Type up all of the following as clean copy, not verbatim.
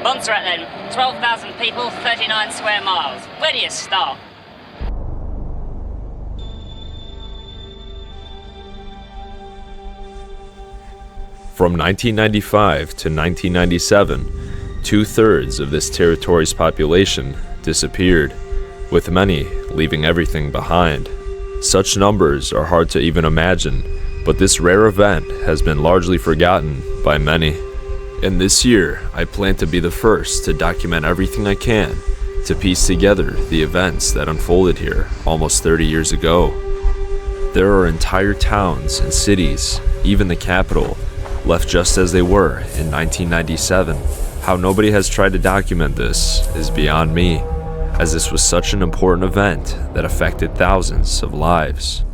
Montserrat then, 12,000 people, 39 square miles. Where do you start? From 1995 to 1997, 2/3 of this territory's population disappeared, with many leaving everything behind. Such numbers are hard to even imagine, but this rare event has been largely forgotten by many. And this year, I plan to be the first to document everything I can to piece together the events that unfolded here almost 30 years ago. There are entire towns and cities, even the capital, left just as they were in 1997. How nobody has tried to document this is beyond me, as this was such an important event that affected thousands of lives.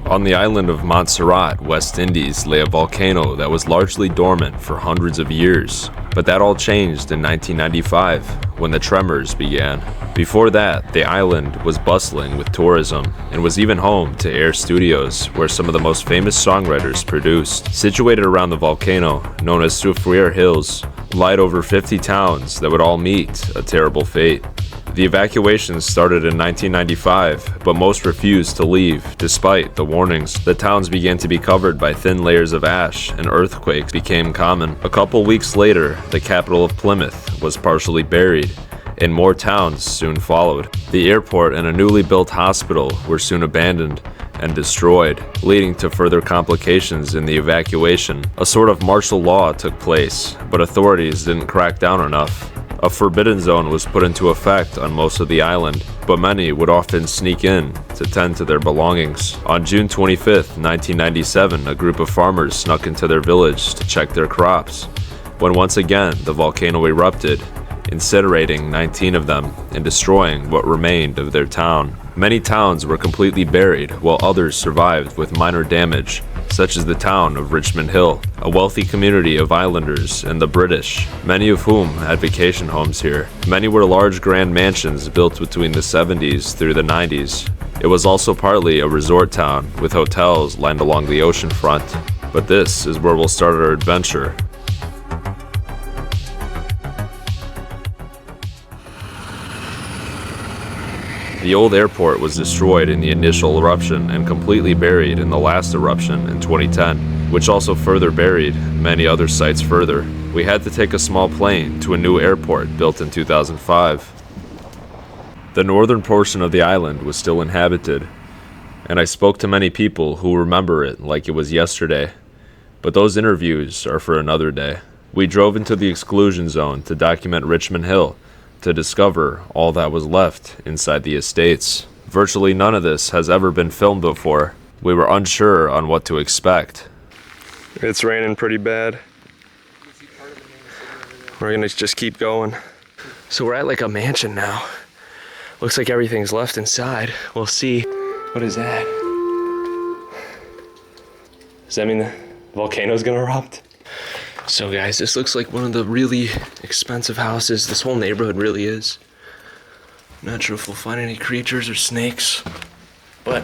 On the island of Montserrat, West Indies, lay a volcano that was largely dormant for hundreds of years, but that all changed in 1995 when the tremors began. Before that, the island was bustling with tourism and was even home to Air Studios, where some of the most famous songwriters produced. Situated around the volcano, known as Surreal Hills, lied over 50 towns that would all meet a terrible fate. The evacuation started in 1995, but most refused to leave, despite the warnings. The towns began to be covered by thin layers of ash, and earthquakes became common. A couple weeks later, the capital of Plymouth was partially buried, and more towns soon followed. The airport and a newly built hospital were soon abandoned and destroyed, leading to further complications in the evacuation. A sort of martial law took place, but authorities didn't crack down enough. A forbidden zone was put into effect on most of the island, but many would often sneak in to tend to their belongings. On June 25th, 1997, a group of farmers snuck into their village to check their crops, when once again the volcano erupted, incinerating 19 of them and destroying what remained of their town. Many towns were completely buried, while others survived with minor damage, such as the town of Richmond Hill, a wealthy community of islanders and the British, many of whom had vacation homes here. Many were large grand mansions built between the 70s through the 90s. It was also partly a resort town with hotels lined along the ocean front. But this is where we'll start our adventure. The old airport was destroyed in the initial eruption and completely buried in the last eruption in 2010, which also further buried many other sites further. We had to take a small plane to a new airport built in 2005. The northern portion of the island was still inhabited, and I spoke to many people who remember it like it was yesterday, but those interviews are for another day. We drove into the exclusion zone to document Richmond Hill, to discover all that was left inside the estates. Virtually none of this has ever been filmed before. We were unsure on what to expect. It's raining pretty bad. We're gonna just keep going. So we're at like a mansion now. Looks like everything's left inside. We'll see. What is that? Does that mean the volcano's gonna erupt? So guys, this looks like one of the really expensive houses. This whole neighborhood really is. I'm not sure if we'll find any creatures or snakes, but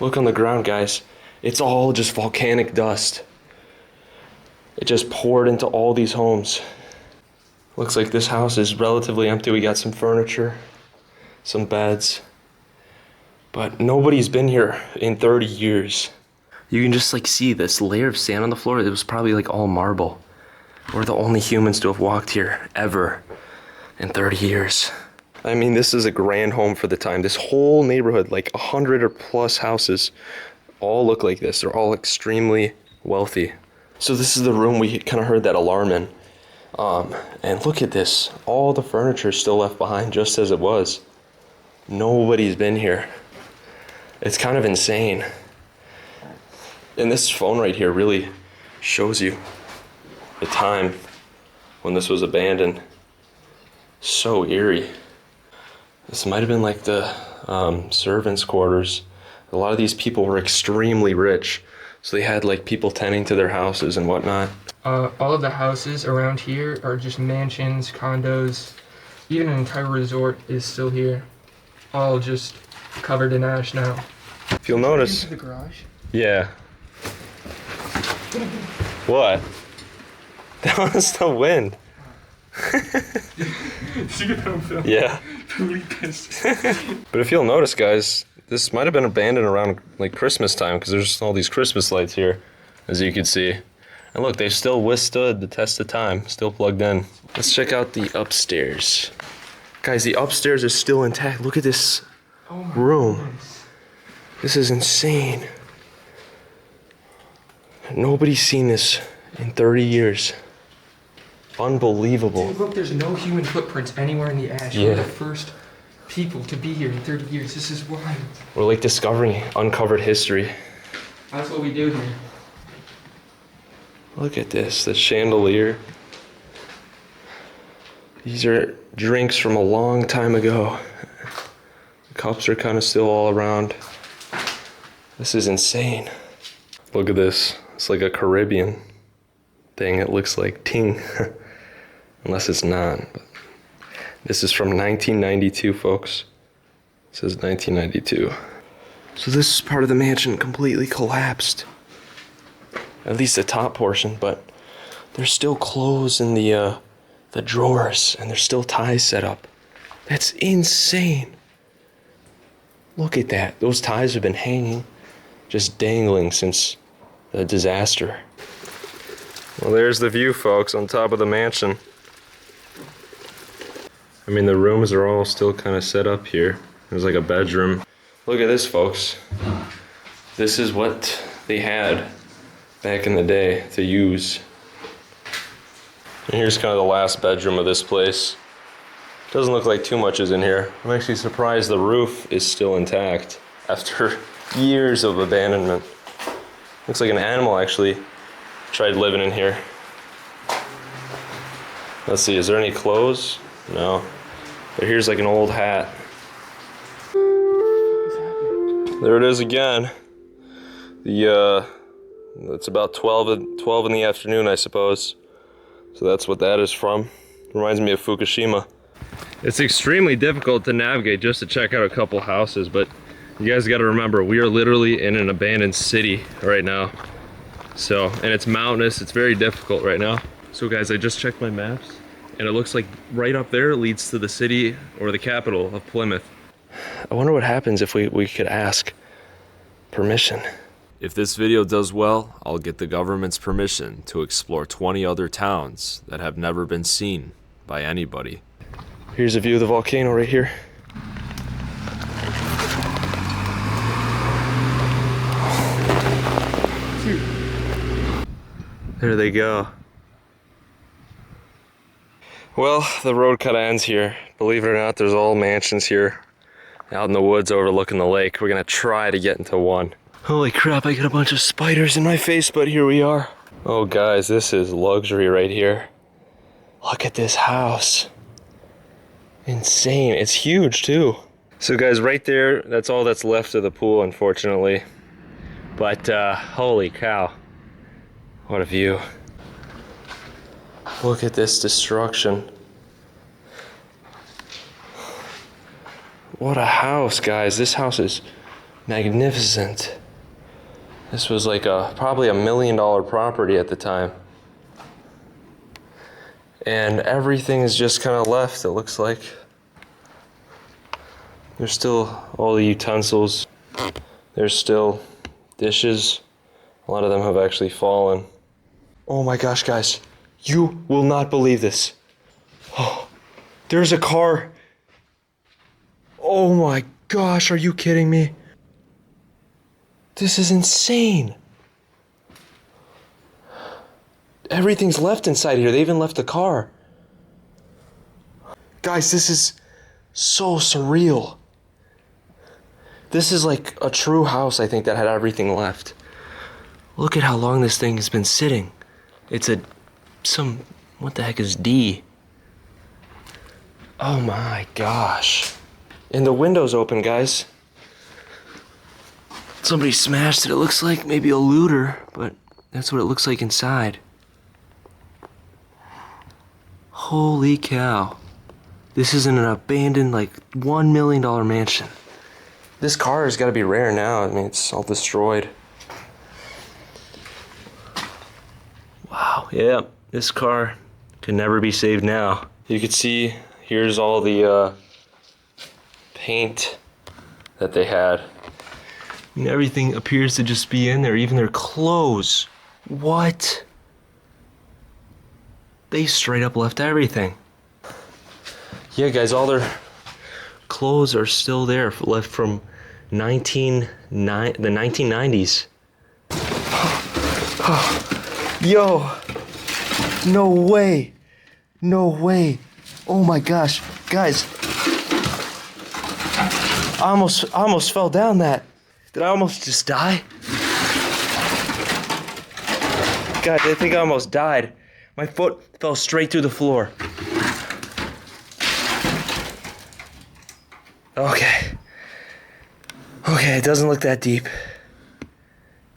look on the ground, guys. It's all just volcanic dust. It just poured into all these homes. Looks like this house is relatively empty. We got some furniture, some beds, but nobody's been here in 30 years. You can just like see this layer of sand on the floor. It was probably like all marble. We're the only humans to have walked here ever in 30 years. I mean, this is a grand home for the time. This whole neighborhood, like 100 or plus houses, all look like this. They're all extremely wealthy. So this is the room we kind of heard that alarm in. And look at this. All the furniture is still left behind just as it was. Nobody's been here. It's kind of insane. And this phone right here really shows you the time when this was abandoned. So eerie. This might have been like the servants' quarters. A lot of these people were extremely rich, so they had like people tending to their houses and whatnot. All of the houses around here are just mansions, condos. Even an entire resort is still here. All just covered in ash now. If you'll notice. Into the garage? Yeah. What? That was the wind. Yeah. But if you'll notice, guys, this might have been abandoned around like Christmas time because there's all these Christmas lights here, as you can see. And look, they've still withstood the test of time, still plugged in. Let's check out the upstairs. Guys, the upstairs is still intact. Look at this room. Goodness. This is insane. Nobody's seen this in 30 years. Unbelievable. Dude, look, there's no human footprints anywhere in the ash. Yeah. We're the first people to be here in 30 years. This is wild. We're like discovering uncovered history. That's what we do here. Look at this, the chandelier. These are drinks from a long time ago. The cups are kind of still all around. This is insane. Look at this. It's like a Caribbean thing. It looks like ting. Unless it's not. But this is from 1992, folks. It says 1992. So this part of the mansion completely collapsed. At least the top portion, but there's still clothes in the drawers, and there's still ties set up. That's insane. Look at that. Those ties have been hanging, just dangling since the disaster. Well, there's the view, folks, on top of the mansion. I mean, the rooms are all still kind of set up here. There's like a bedroom. Look at this, folks. This is what they had back in the day to use. And here's kind of the last bedroom of this place. Doesn't look like too much is in here. I'm actually surprised the roof is still intact after years of abandonment. Looks like an animal actually tried living in here. Let's see, is there any clothes? No. But here's like an old hat. There it is again. It's about 12 in the afternoon, I suppose. So that's what that is from. Reminds me of Fukushima. It's extremely difficult to navigate just to check out a couple houses, but you guys got to remember, we are literally in an abandoned city right now. So, and it's mountainous, it's very difficult right now. So guys, I just checked my maps, and it looks like right up there leads to the city or the capital of Plymouth. I wonder what happens if we could ask permission. If this video does well, I'll get the government's permission to explore 20 other towns that have never been seen by anybody. Here's a view of the volcano right here. There they go. Well, the road kind of ends here. Believe it or not, there's all mansions here out in the woods overlooking the lake. We're gonna try to get into one. Holy crap, I got a bunch of spiders in my face, but here we are. Oh guys, this is luxury right here. Look at this house. Insane, it's huge too. So guys, right there, that's all that's left of the pool, unfortunately. But holy cow, what a view. Look at this destruction. What a house, guys. This house is magnificent. This was like probably $1 million property at the time. And everything is just kind of left, it looks like. There's still all the utensils. There's still dishes. A lot of them have actually fallen. Oh my gosh, guys. You will not believe this. Oh, there's a car. Oh my gosh, are you kidding me? This is insane. Everything's left inside here. They even left the car. Guys, this is so surreal. This is like a true house, I think, that had everything left. Look at how long this thing has been sitting. It's what the heck is D? Oh my gosh. And the window's open, guys. Somebody smashed it. It looks like maybe a looter, but that's what it looks like inside. Holy cow. This is in an abandoned, like, $1 million mansion. This car has got to be rare now. I mean, it's all destroyed. Wow, yeah. This car could never be saved now. You can see here's all the paint that they had. And everything appears to just be in there, even their clothes. What? They straight up left everything. Yeah, guys, all their clothes are still there, left from the 1990s. Yo, no way. No way. Oh my gosh, guys. I almost fell down that. Did I almost just die? God, I think I almost died. My foot fell straight through the floor. Okay. Okay, it doesn't look that deep.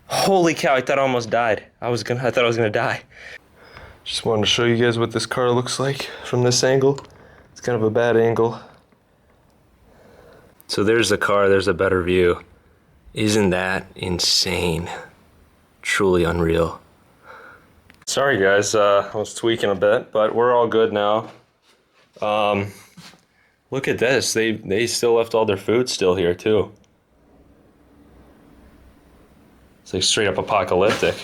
Holy cow, I thought I almost died. I thought I was gonna die. Just wanted to show you guys what this car looks like from this angle. It's kind of a bad angle. So there's the car, there's a better view. Isn't that insane? Truly unreal. Sorry guys, I was tweaking a bit, but we're all good now. Look at this, they still left all their food still here too. It's like straight up apocalyptic.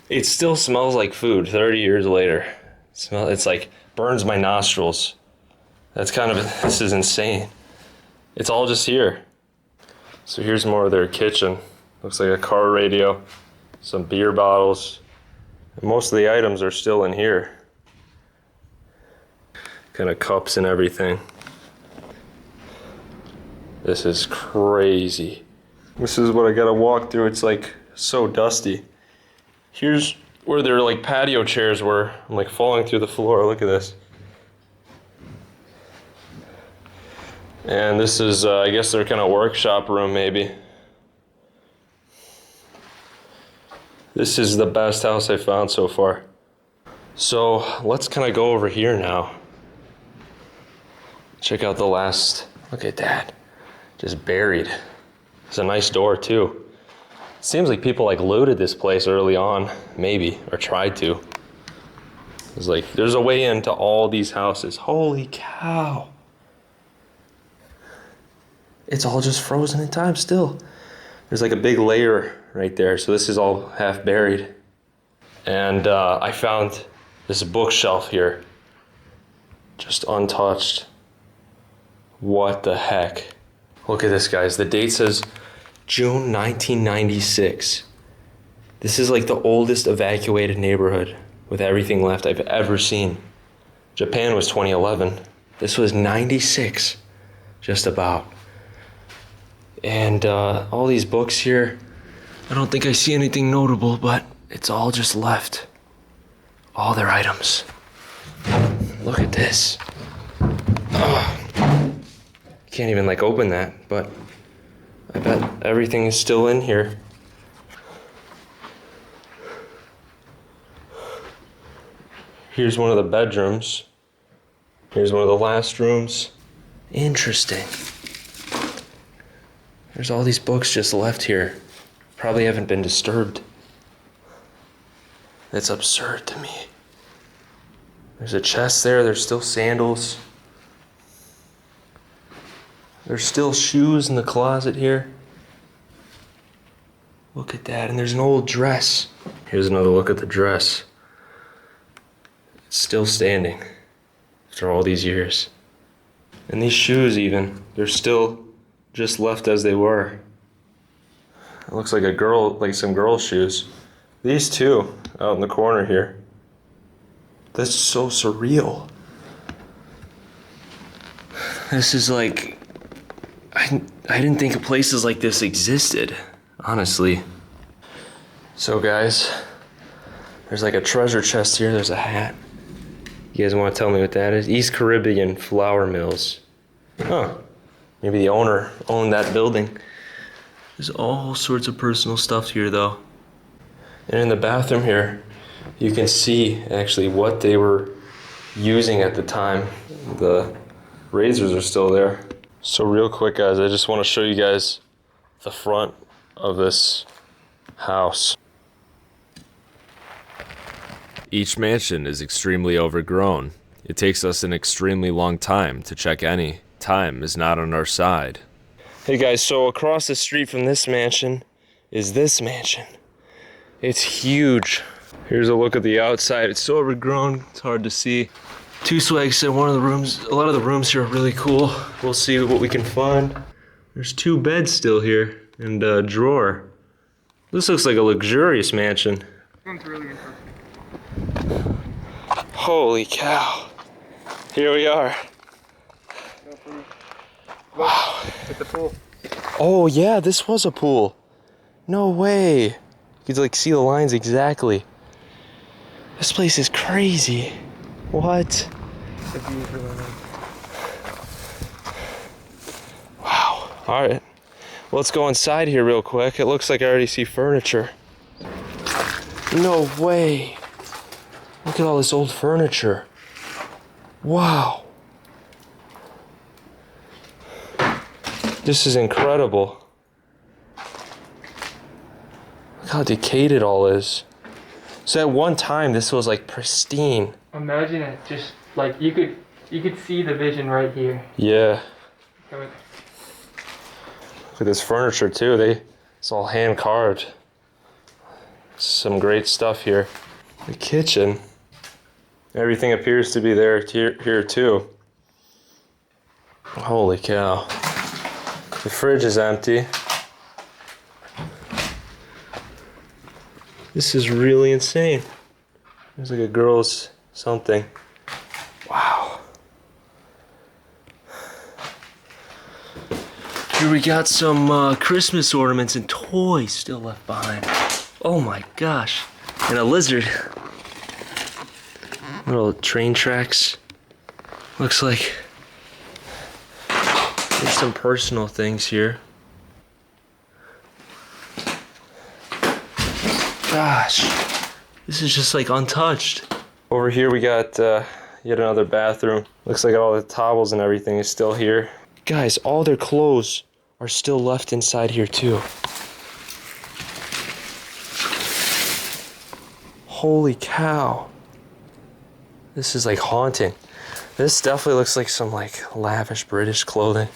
It still smells like food 30 years later. It's like burns my nostrils. This is insane. It's all just here. So here's more of their kitchen. Looks like a car radio, some beer bottles. And most of the items are still in here. Kind of cups and everything. This is crazy. This is what I gotta walk through. It's like so dusty. Here's where their like patio chairs were. I'm like falling through the floor. Look at this. And this is, I guess, their kind of workshop room, maybe. This is the best house I found so far. So let's kind of go over here now. Check out the last, look at that. Just buried. It's a nice door too. Seems like people like looted this place early on, maybe, or tried to. It's like, there's a way into all these houses. Holy cow. It's all just frozen in time still. There's like a big layer right there, so this is all half buried. And I found this bookshelf here, just untouched. What the heck? Look at this, guys. The date says June 1996. This is like the oldest evacuated neighborhood with everything left I've ever seen. Japan was 2011. This was 96, just about. And all these books here, I don't think I see anything notable, but it's all just left. All their items. Look at this. Oh. Can't even like open that, but I bet everything is still in here. Here's one of the bedrooms. Here's one of the last rooms. Interesting. There's all these books just left here. Probably haven't been disturbed. That's absurd to me. There's a chest there, there's still sandals. There's still shoes in the closet here. Look at that, and there's an old dress. Here's another look at the dress. It's still standing after all these years. And these shoes even, they're still just left as they were. It looks like a girl, like some girl shoes. These two out in the corner here. That's so surreal. This is like, I didn't think places like this existed, honestly. So guys, there's like a treasure chest here, there's a hat. You guys want to tell me what that is? East Caribbean Flour Mills. Huh. Maybe the owner owned that building. There's all sorts of personal stuff here though. And in the bathroom here, you can see actually what they were using at the time. The razors are still there. So real quick guys, I just want to show you guys the front of this house. Each mansion is extremely overgrown. It takes us an extremely long time to check any. Time is not on our side. Hey guys, so across the street from this mansion is this mansion. It's huge. Here's a look at the outside. It's so overgrown, it's hard to see. Two Swags said a lot of the rooms here are really cool. We'll see what we can find. There's 2 beds still here and a drawer. This looks like a luxurious mansion. Really Holy cow. Here we are. Wow. At the pool. Oh yeah, this was a pool. No way. You could like see the lines exactly. This place is crazy. What? Wow. All right. Well, let's go inside here real quick. It looks like I already see furniture. No way. Look at all this old furniture. Wow. This is incredible. Look how decayed it all is. So at one time, this was like pristine. Imagine it just like you could see the vision right here. Yeah. Coming. Look at this furniture too. It's all hand carved. Some great stuff here. The kitchen. Everything appears to be there here too. Holy cow. The fridge is empty. This is really insane. There's like a girl's something. Wow. Here we got some Christmas ornaments and toys still left behind. Oh my gosh. And a lizard. Little train tracks. Looks like there's some personal things here. Gosh, this is just like untouched. Over here we got yet another bathroom. Looks like all the towels and everything is still here. Guys, all their clothes are still left inside here too. Holy cow. This is like haunting. This definitely looks like some like lavish British clothing.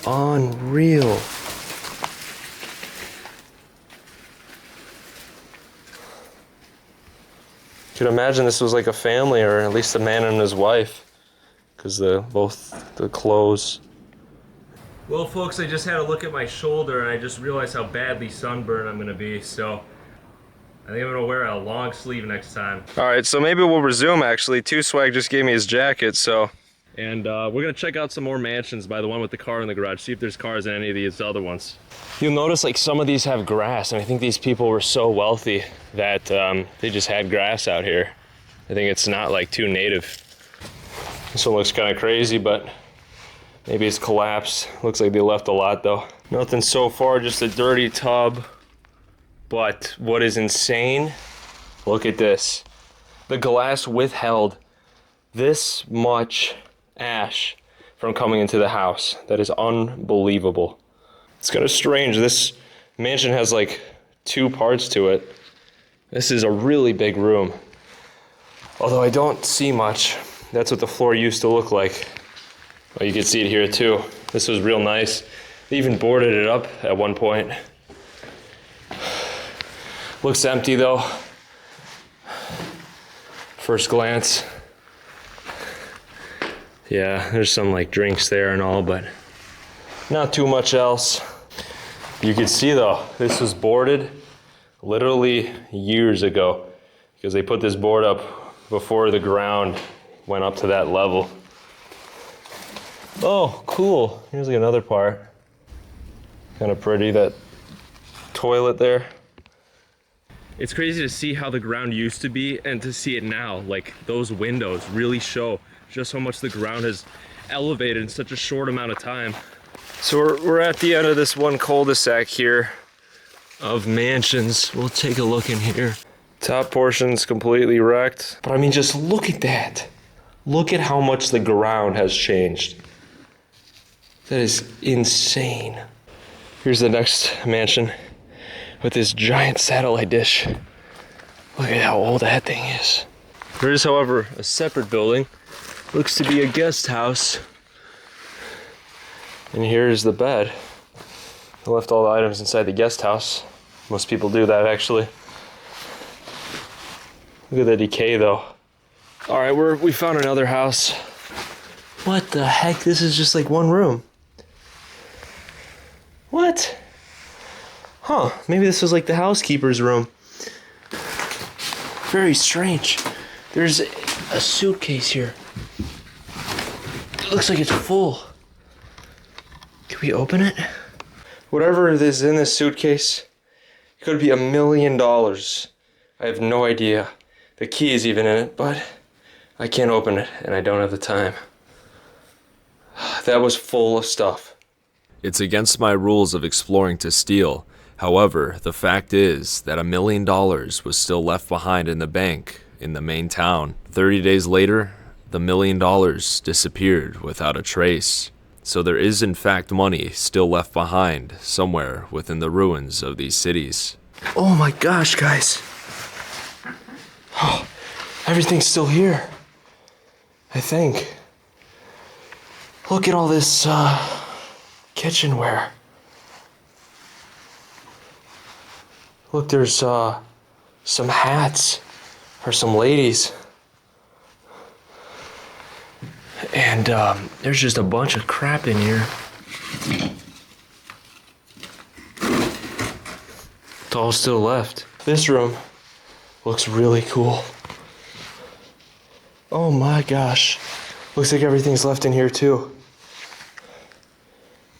Unreal. Could imagine this was like a family, or at least a man and his wife, because both the clothes. Well, folks, I just had a look at my shoulder and I just realized how badly sunburned I'm gonna be, so I think I'm gonna wear a long sleeve next time. All right, so maybe we'll resume actually. Two Swag just gave me his jacket, so. And we're gonna check out some more mansions by the one with the car in the garage, see if there's cars in any of these other ones. You'll notice like some of these have grass, and I think these people were so wealthy that they just had grass out here. I think it's not like too native. This one looks kind of crazy, but maybe it's collapsed. Looks like they left a lot though. Nothing so far, just a dirty tub. But what is insane, look at this. The glass withheld this much ash from coming into the house. That is unbelievable. It's kind of strange. This mansion has like 2 parts to it. This is a really big room. Although I don't see much. That's what the floor used to look like. Well, you can see it here too. This was real nice. They even boarded it up at one point. Looks empty though. First glance. Yeah, there's some like drinks there and all, but not too much else. You can see though, this was boarded literally years ago because they put this board up before the ground went up to that level. Oh, cool. Here's like another part. Kind of pretty, that toilet there. It's crazy to see how the ground used to be and to see it now. Like, those windows really show just how much the ground has elevated in such a short amount of time. So we're at the end of this one cul-de-sac here of mansions. We'll take a look in here. Top portion's completely wrecked. But I mean, just look at that. Look at how much the ground has changed. That is insane. Here's the next mansion. with this giant satellite dish. Look at how old that thing is. There is, however, a separate building. Looks to be a guest house. And here is the bed. I left all the items inside the guest house. Most people do that, actually. Look at the decay, though. All right, we found another house. What the heck? This is just like one room. What? Huh, maybe this was like the housekeeper's room. Very strange. There's a suitcase here. It looks like it's full. Can we open it? Whatever is in this suitcase, it could be $1 million. I have no idea. The key is even in it, but I can't open it and I don't have the time. That was full of stuff. It's against my rules of exploring to steal. However, the fact is that $1 million was still left behind in the bank in the main town. 30 days later, the $1 million disappeared without a trace. So there is in fact money still left behind somewhere within the ruins of these cities. Oh my gosh, guys. Oh, everything's still here. I think. Look at all this kitchenware. Look, there's some hats for some ladies. And there's just a bunch of crap in here. It's all still left. This room looks really cool. Oh my gosh. Looks like everything's left in here too.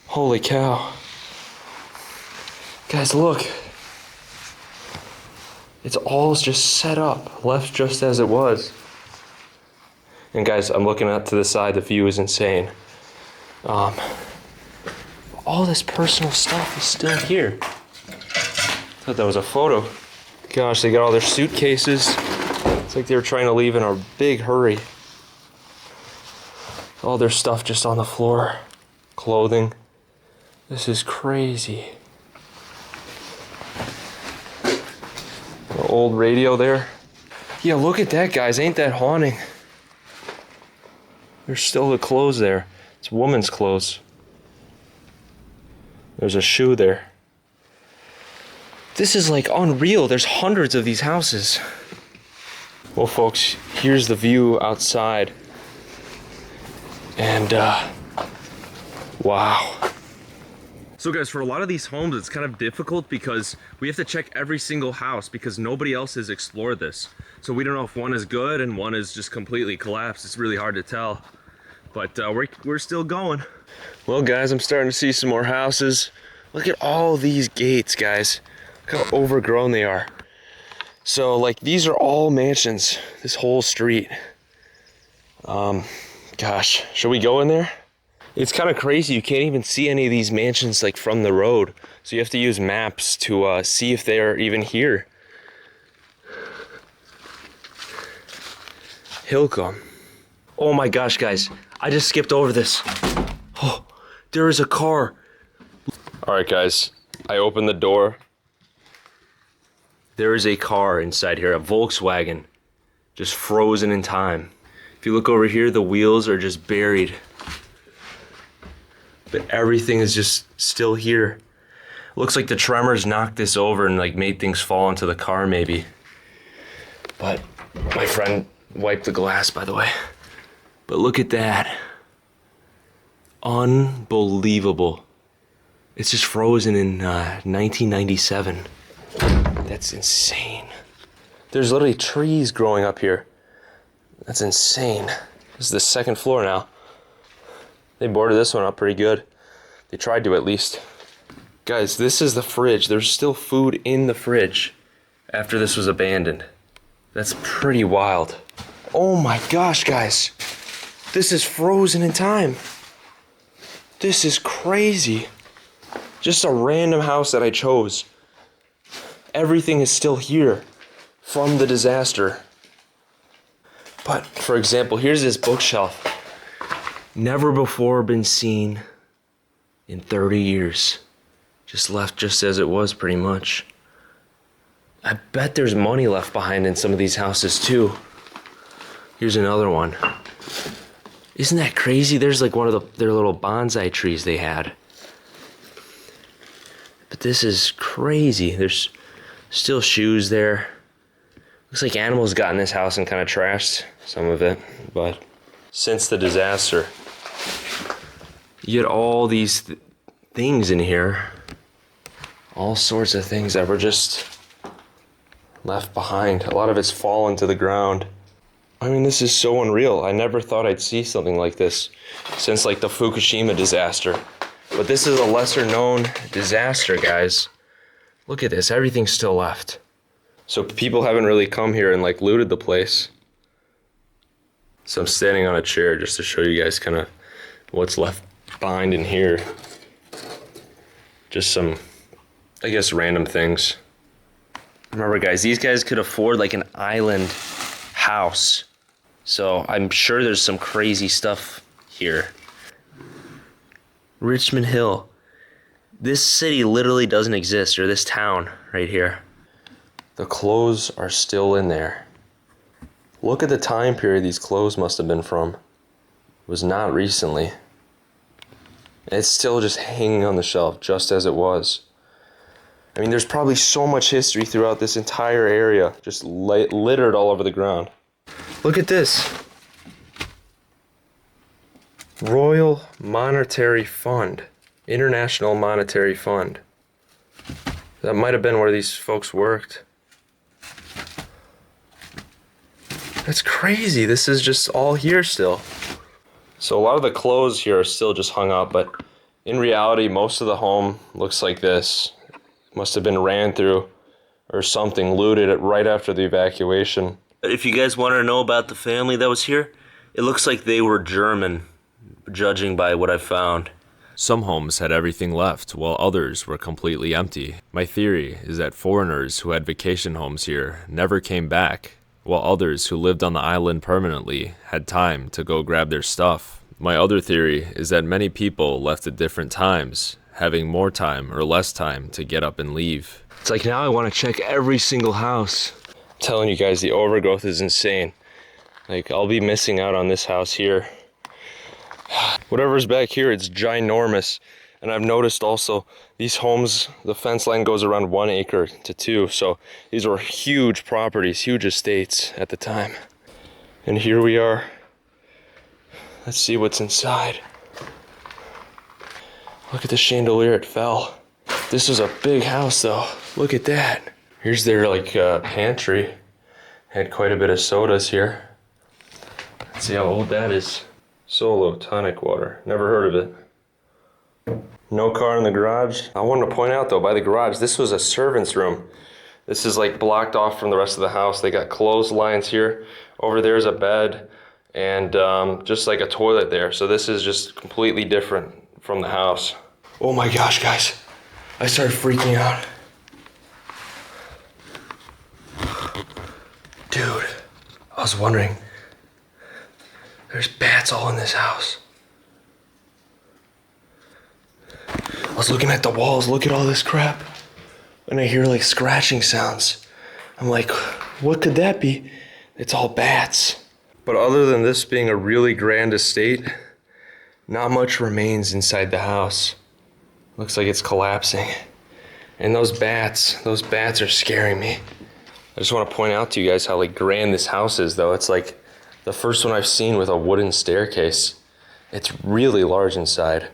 Holy cow. Guys, look. It's all just set up, left just as it was. And guys, I'm looking out to the side, the view is insane. All this personal stuff is still here. Thought that was a photo. Gosh, they got all their suitcases. It's like they were trying to leave in a big hurry. All their stuff just on the floor. Clothing. This is crazy. The old radio there. Yeah, look at that, guys. Ain't that haunting? There's still the clothes there. It's woman's clothes. There's a shoe there. This is like unreal. There's hundreds of these houses. Well, folks, here's the view outside. And, wow. So guys, for a lot of these homes, it's kind of difficult because we have to check every single house because nobody else has explored this. So we don't know if one is good and one is just completely collapsed. It's really hard to tell, but we're still going. Well guys, I'm starting to see some more houses. Look at all these gates, guys. Look how overgrown they are. So like these are all mansions, this whole street. Gosh, should we go in there? It's kind of crazy. You can't even see any of these mansions like from the road. So you have to use maps to see if they are even here. Hilcom. Oh my gosh, guys. I just skipped over this. Oh, there is a car. All right, guys. I opened the door. There is a car inside here, a Volkswagen, just frozen in time. If you look over here, the wheels are just buried. But everything is just still here. Looks like the tremors knocked this over and like made things fall into the car maybe. But my friend wiped the glass, by the way. But look at that. Unbelievable. It's just frozen in 1997. That's insane. There's literally trees growing up here. That's insane. This is the second floor now. They boarded this one up pretty good. They tried to at least. Guys, this is the fridge. There's still food in the fridge after this was abandoned. That's pretty wild. Oh my gosh, guys. This is frozen in time. This is crazy. Just a random house that I chose. Everything is still here from the disaster. But, for example, here's this bookshelf. Never before been seen in 30 years. Just left just as it was, pretty much. I bet there's money left behind in some of these houses too. Here's another one. Isn't that crazy? There's like one of their little bonsai trees they had. But this is crazy. There's still shoes there. Looks like animals got in this house and kind of trashed some of it. But since the disaster, you get all these things in here. All sorts of things that were just left behind. A lot of it's fallen to the ground. I mean, this is so unreal. I never thought I'd see something like this since like the Fukushima disaster. But this is a lesser known disaster, guys. Look at this, everything's still left. So people haven't really come here and like looted the place. So I'm standing on a chair just to show you guys kind of what's left behind in here. Just some, I guess, random things. Remember guys, these guys could afford like an island house. So I'm sure there's some crazy stuff here. Richmond Hill. This city literally doesn't exist, or this town right here. The clothes are still in there. Look at the time period these clothes must have been from. It was not recently. It's still just hanging on the shelf, just as it was. I mean, there's probably so much history throughout this entire area, just littered all over the ground. Look at this. Royal Monetary Fund. International Monetary Fund. That might have been where these folks worked. That's crazy. This is just all here still. So a lot of the clothes here are still just hung up, but in reality, most of the home looks like this. Must have been ran through or something, looted it right after the evacuation. If you guys want to know about the family that was here, it looks like they were German, judging by what I found. Some homes had everything left, while others were completely empty. My theory is that foreigners who had vacation homes here never came back, while others who lived on the island permanently had time to go grab their stuff. My other theory is that many people left at different times, having more time or less time to get up and leave. It's like now I want to check every single house. I'm telling you guys, the overgrowth is insane. Like, I'll be missing out on this house here. Whatever's back here, it's ginormous. And I've noticed also these homes, the fence line goes around 1 acre to 2. So these were huge properties, huge estates at the time. And here we are. Let's see what's inside. Look at the chandelier, it fell. This was a big house though. Look at that. Here's their like pantry. Had quite a bit of sodas here. Let's see how old that is. Solo tonic water. Never heard of it. No car in the garage. I wanted to point out though, by the garage, this was a servant's room. This is like blocked off from the rest of the house. They got clotheslines here. Over there's a bed and just like a toilet there. So this is just completely different from the house. Oh my gosh, guys. I started freaking out. Dude, I was wondering, there's bats all in this house. I was looking at the walls, look at all this crap. And I hear like scratching sounds. I'm like, what could that be? It's all bats. But other than this being a really grand estate, not much remains inside the house. Looks like it's collapsing. And those bats are scaring me. I just want to point out to you guys how like grand this house is though. It's like the first one I've seen with a wooden staircase. It's really large inside.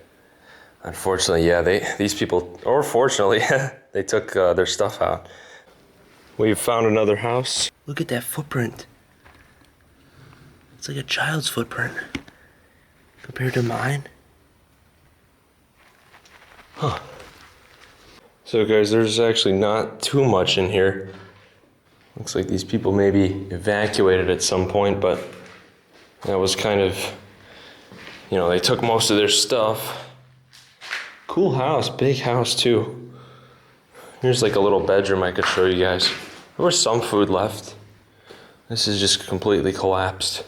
Unfortunately, yeah, these people, or fortunately, they took their stuff out. We've found another house. Look at that footprint. It's like a child's footprint compared to mine. Huh. So guys, there's actually not too much in here. Looks like these people maybe evacuated at some point, but that was kind of, you know, they took most of their stuff. Cool house, big house too. Here's like a little bedroom I could show you guys. There was some food left. This is just completely collapsed.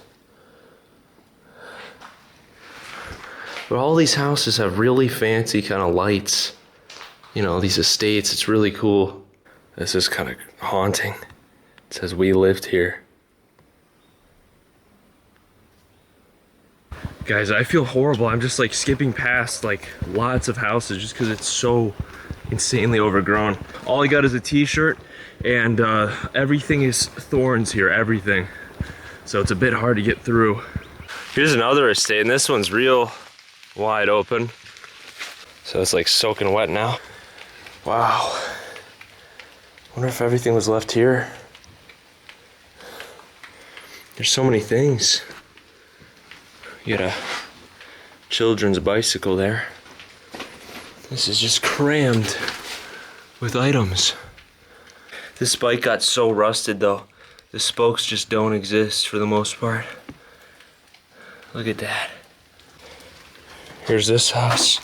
But all these houses have really fancy kind of lights. You know, these estates, it's really cool. This is kind of haunting. It says we lived here. Guys, I feel horrible. I'm just like skipping past like lots of houses just because it's so insanely overgrown. All I got is a t-shirt and everything is thorns here, everything. So it's a bit hard to get through. Here's another estate and this one's real wide open. So it's like soaking wet now. Wow. Wonder if everything was left here. There's so many things. You got a children's bicycle there. This is just crammed with items. This bike got so rusted though. The spokes just don't exist for the most part. Look at that. Here's this house.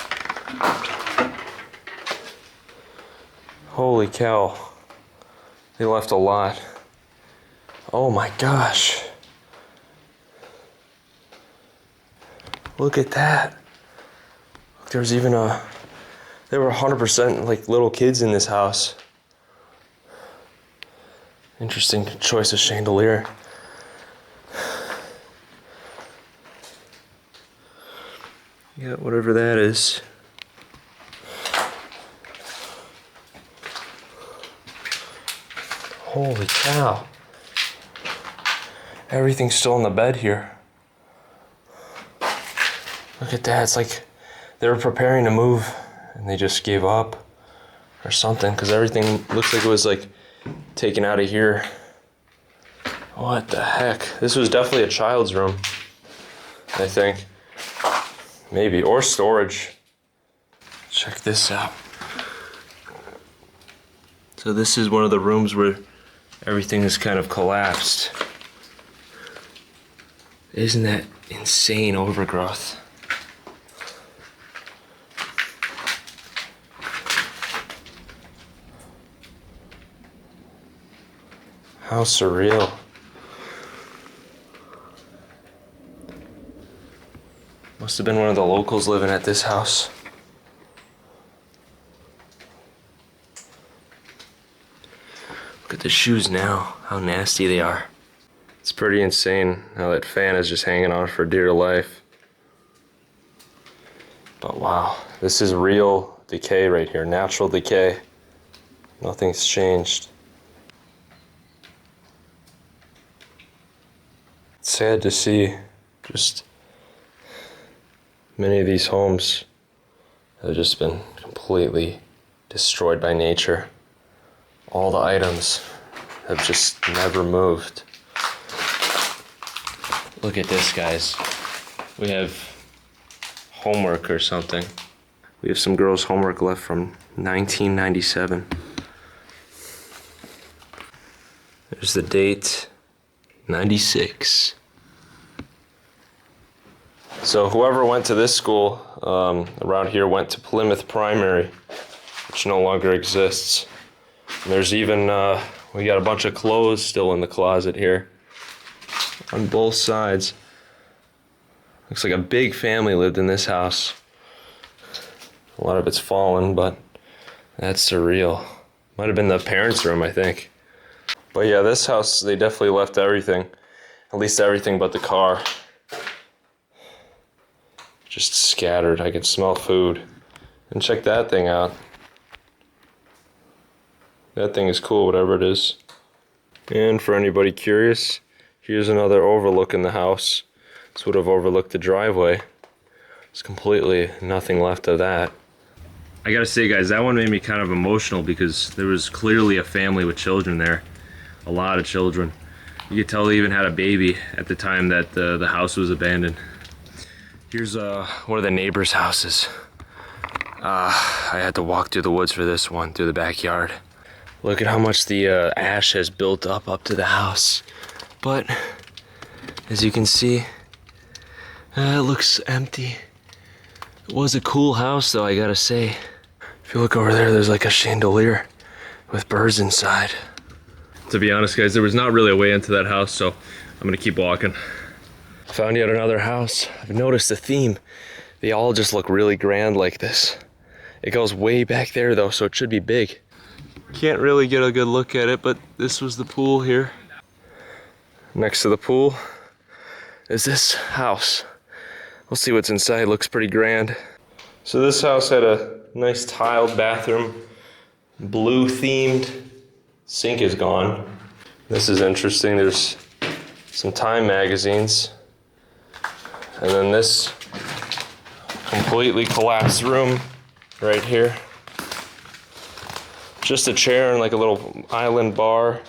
Holy cow. They left a lot. Oh my gosh. Look at that. There's even there were 100% like little kids in this house. Interesting choice of chandelier. Yeah, whatever that is. Holy cow. Everything's still in the bed here. Look at that, it's like they were preparing to move and they just gave up or something because everything looks like it was like taken out of here. What the heck? This was definitely a child's room, I think. Maybe, or storage. Check this out. So this is one of the rooms where everything is kind of collapsed. Isn't that insane overgrowth? How surreal. Must have been one of the locals living at this house. Look at the shoes now, how nasty they are. It's pretty insane how that fan is just hanging on for dear life. But wow, this is real decay right here, natural decay. Nothing's changed. It's sad to see just many of these homes have just been completely destroyed by nature. All the items have just never moved. Look at this, guys. We have homework or something. We have some girls' homework left from 1997. There's the date, 96. So whoever went to this school around here went to Plymouth Primary, which no longer exists. And there's even, we got a bunch of clothes still in the closet here on both sides. Looks like a big family lived in this house. A lot of it's fallen, but that's surreal. Might have been the parents' room, I think. But yeah, this house, they definitely left everything. At least everything but the car. Just scattered. I can smell food. And check that thing out. That thing is cool, whatever it is. And for anybody curious, here's another overlook in the house. This would have overlooked the driveway. There's completely nothing left of that. I gotta say, guys, that one made me kind of emotional because there was clearly a family with children there. A lot of children. You could tell they even had a baby at the time that the house was abandoned. Here's one of the neighbors' houses. I had to walk through the woods for this one, through the backyard. Look at how much the ash has built up to the house. But, as you can see, it looks empty. It was a cool house though, I gotta say. If you look over there, there's like a chandelier with birds inside. To be honest, guys, there was not really a way into that house, so I'm gonna keep walking. Found yet another house. I've noticed the theme. They all just look really grand like this. It goes way back there though, so it should be big. Can't really get a good look at it, but this was the pool here. Next to the pool is this house. We'll see what's inside. Looks pretty grand. So this house had a nice tiled bathroom, blue themed. Sink is gone. This is interesting. There's some Time magazines. And then this completely collapsed room right here. Just a chair and like a little island bar.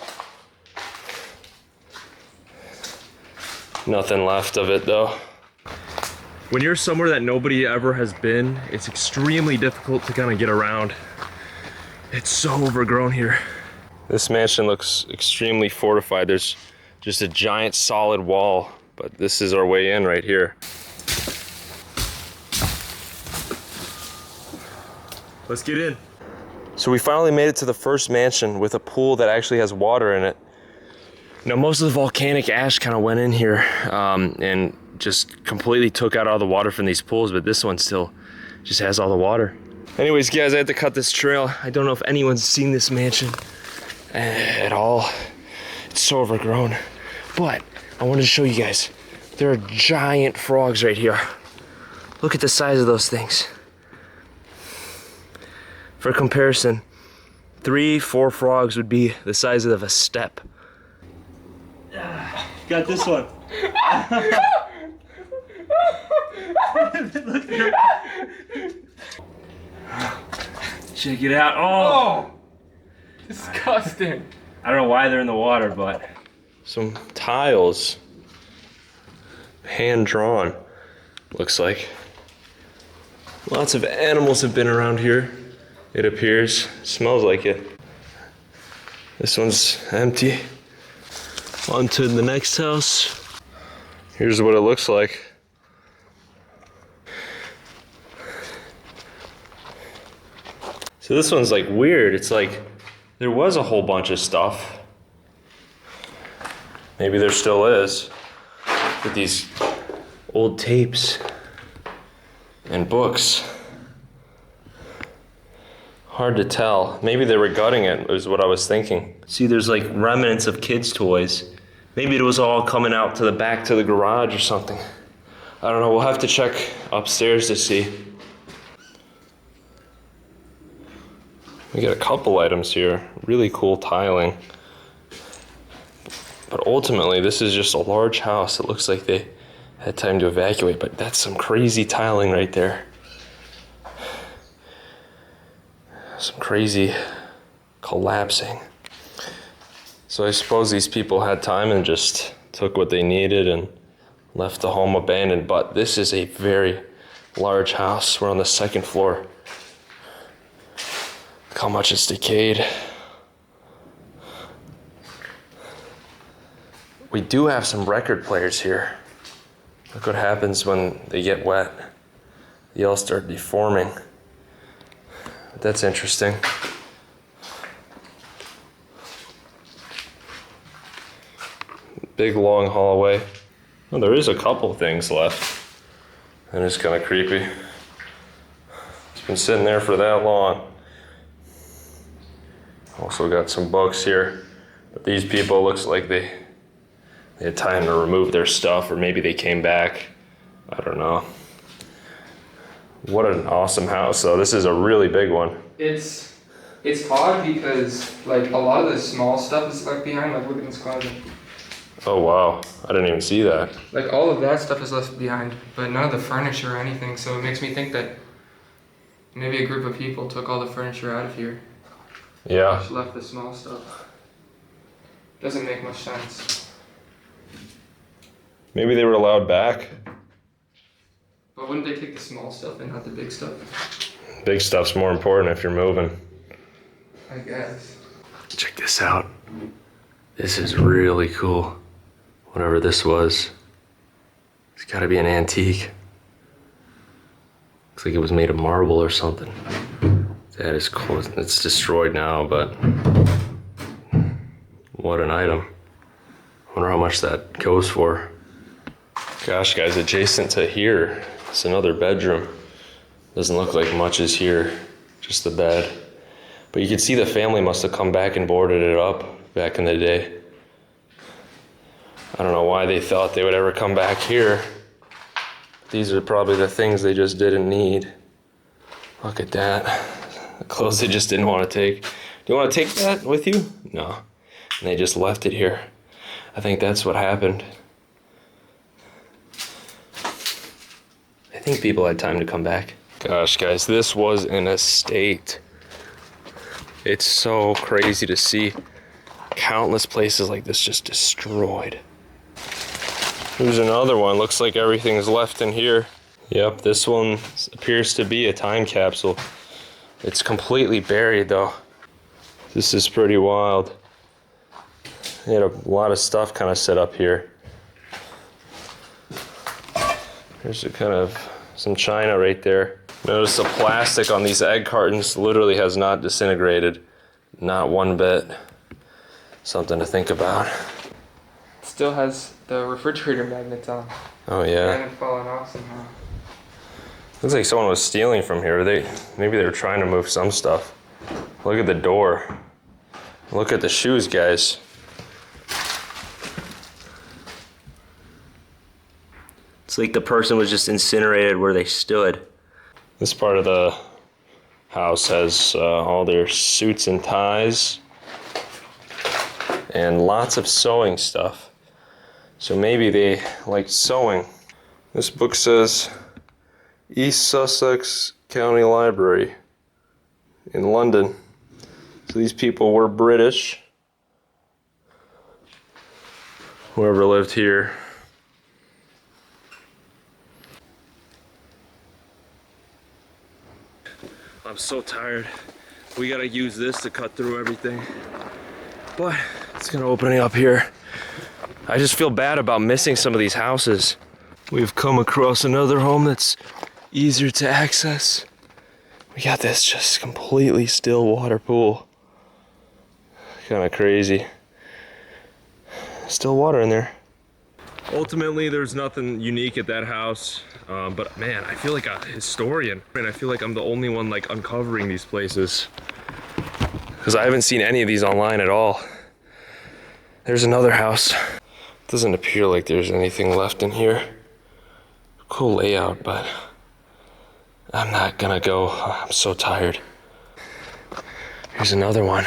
Nothing left of it though. When you're somewhere that nobody ever has been, it's extremely difficult to kind of get around. It's so overgrown here. This mansion looks extremely fortified. There's just a giant solid wall, but this is our way in right here. Let's get in. So we finally made it to the first mansion with a pool that actually has water in it. Now most of the volcanic ash kind of went in here and just completely took out all the water from these pools, but this one still just has all the water. Anyways, guys, I had to cut this trail. I don't know if anyone's seen this mansion at all. It's so overgrown. But I wanted to show you guys, there are giant frogs right here. Look at the size of those things. For comparison, 3-4 frogs would be the size of a step. Got this one. Check it out. Oh! Disgusting. I don't know why they're in the water, but some tiles. Hand drawn, looks like. Lots of animals have been around here, it appears. Smells like it. This one's empty. On to the next house. Here's what it looks like. So this one's like weird. It's like there was a whole bunch of stuff. Maybe there still is. With these old tapes and books. Hard to tell. Maybe they were gutting it, is what I was thinking. See, there's like remnants of kids' toys. Maybe it was all coming out to the back to the garage or something. I don't know, we'll have to check upstairs to see. We got a couple items here, really cool tiling. But ultimately, this is just a large house. It looks like they had time to evacuate, but that's some crazy tiling right there. Some crazy collapsing. So I suppose these people had time and just took what they needed and left the home abandoned, but this is a very large house. We're on the second floor. Look how much it's decayed. We do have some record players here. Look what happens when they get wet. They all start deforming. That's interesting. Big long hallway. Well, there is a couple things left. And it's kind of creepy. It's been sitting there for that long. Also got some books here. But these people, looks like they had time to remove their stuff, or maybe they came back. I don't know. What an awesome house, though. This is a really big one. It's odd because like a lot of the small stuff is left behind. Like look at this closet. Oh wow, I didn't even see that. Like all of that stuff is left behind, but none of the furniture or anything. So it makes me think that maybe a group of people took all the furniture out of here. Yeah. Just left the small stuff. Doesn't make much sense. Maybe they were allowed back. But wouldn't they take the small stuff and not the big stuff? Big stuff's more important if you're moving. I guess. Check this out. This is really cool. Whatever this was. It's gotta be an antique. Looks like it was made of marble or something. That is cool. It's destroyed now, but what an item. I wonder how much that goes for. Gosh, guys, adjacent to here, it's another bedroom. Doesn't look like much is here, just the bed. But you can see the family must have come back and boarded it up back in the day. I don't know why they thought they would ever come back here. These are probably the things they just didn't need. Look at that. The clothes they just didn't want to take. Do you want to take that with you? No. And they just left it here. I think that's what happened. I think people had time to come back. Gosh, guys, this was an estate. It's so crazy to see countless places like this just destroyed. Here's another one. Looks like everything's left in here. Yep, this one appears to be a time capsule. It's completely buried though. This is pretty wild. They had a lot of stuff kind of set up here. There's a kind of some china right there. Notice the plastic on these egg cartons literally has not disintegrated. Not one bit. Something to think about. Still has the refrigerator magnets on. Oh They yeah. haven't fallen off somehow. Looks like someone was stealing from here. Maybe they were trying to move some stuff. Look at the door. Look at the shoes, guys. It's like the person was just incinerated where they stood. This part of the house has all their suits and ties and lots of sewing stuff. So maybe they liked sewing. This book says East Sussex County Library in London. So these people were British. Whoever lived here. I'm so tired. We gotta use this to cut through everything. But it's gonna open it up here. I just feel bad about missing some of these houses. We've come across another home that's easier to access. We got this just completely still water pool. Kinda crazy. Still water in there. Ultimately, there's nothing unique at that house. But man, I feel like a historian. And I feel like I'm the only one like uncovering these places. Because I haven't seen any of these online at all. There's another house. Doesn't appear like there's anything left in here. Cool layout, but I'm not gonna go. I'm so tired. Here's another one.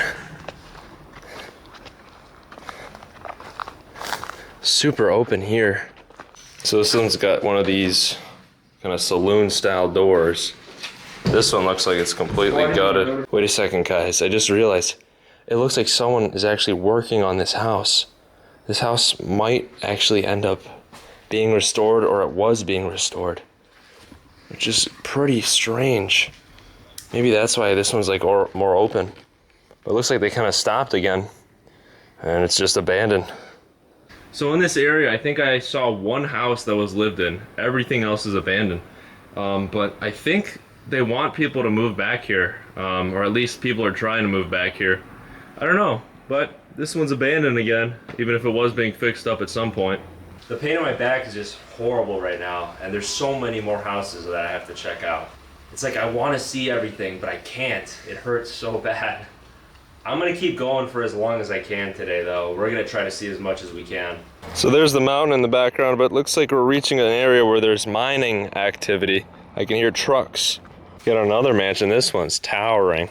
Super open here. So this one's got one of these kind of saloon style doors. This one looks like it's completely gutted. Wait a second, guys. I just realized it looks like someone is actually working on this house. This house might actually end up being restored, or it was being restored, which is pretty strange. Maybe that's why this one's like more open. But it looks like they kind of stopped again and it's just abandoned. So in this area, I think I saw one house that was lived in. Everything else is abandoned. But I think they want people to move back here, or at least people are trying to move back here. I don't know, but this one's abandoned again, even if it was being fixed up at some point. The pain on my back is just horrible right now, and there's so many more houses that I have to check out. It's like I want to see everything, but I can't. It hurts so bad. I'm gonna keep going for as long as I can today though. We're gonna try to see as much as we can. So there's the mountain in the background, but it looks like we're reaching an area where there's mining activity. I can hear trucks. Got another mansion. This one's towering.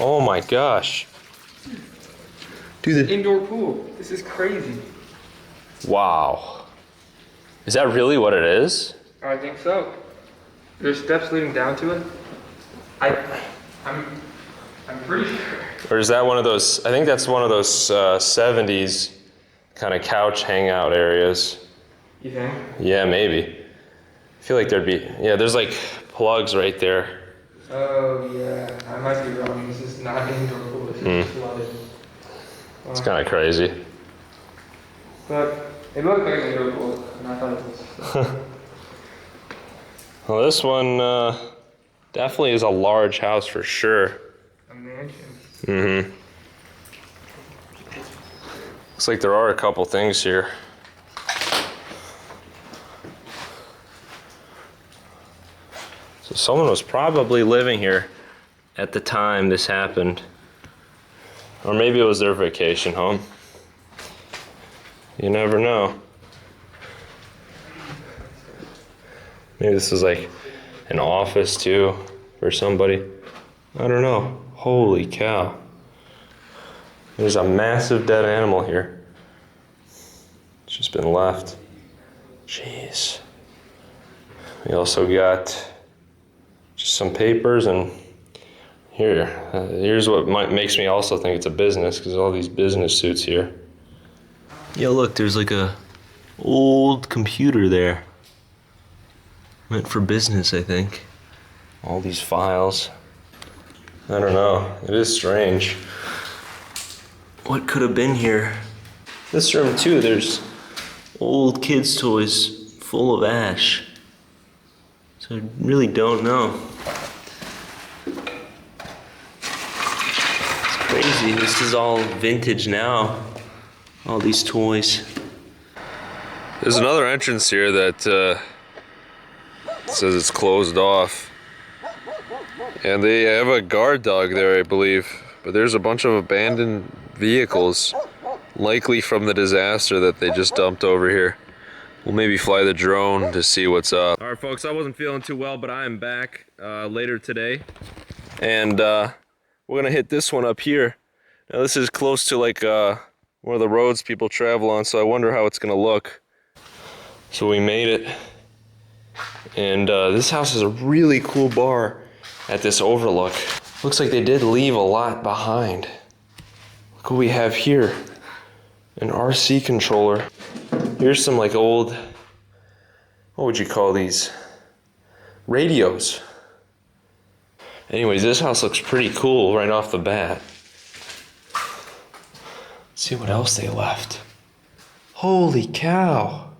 Oh my gosh. Dude, Indoor pool. This is crazy. wow. Is that really what it is? I think so. There's steps leading down to it. I'm pretty sure. Or is that one of those, I think that's one of those 70s kind of couch hangout areas. You think? Yeah, maybe. I feel like there'd be, yeah, there's like plugs right there. Oh yeah, I might be wrong. This is not an indoor pool. This is flooded. It's kind of crazy. But it looked like an indoor pool, and I thought it was. Well, this one definitely is a large house for sure. A mansion. Mm-hmm. Looks like there are a couple things here. So someone was probably living here at the time this happened. Or maybe it was their vacation home. You never know. Maybe this is like an office too for somebody. I don't know. Holy cow. There's a massive dead animal here. It's just been left. Jeez. We also got just some papers, and here's what makes me also think it's a business, because all these business suits here. Yeah, look, there's like a old computer there. Meant for business, I think. All these files. I don't know. It is strange. What could have been here? This room too, there's Old kids' toys full of ash. So I really don't know. It's crazy. This is all vintage now. All these toys. There's another entrance here that says it's closed off. And they have a guard dog there, I believe. But there's a bunch of abandoned vehicles, likely from the disaster that they just dumped over here. We'll maybe fly the drone to see what's up. Alright folks, I wasn't feeling too well, but I am back later today. And we're gonna hit this one up here. Now this is close to like one of the roads people travel on, so I wonder how it's gonna look. So we made it. And this house is a really cool bar at this overlook. Looks like they did leave a lot behind. Look what we have here. An RC controller. Here's some like old, what would you call these? Radios. Anyways, this house looks pretty cool right off the bat. Let's see what else they left. Holy cow.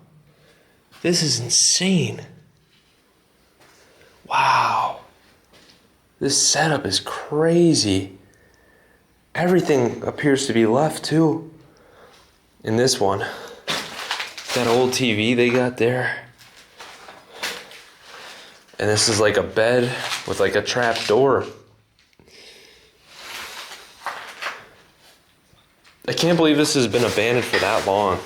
This is insane. Wow. This setup is crazy. Everything appears to be left too in this one. That old TV they got there. And this is like a bed with like a trap door. I can't believe this has been abandoned for that long.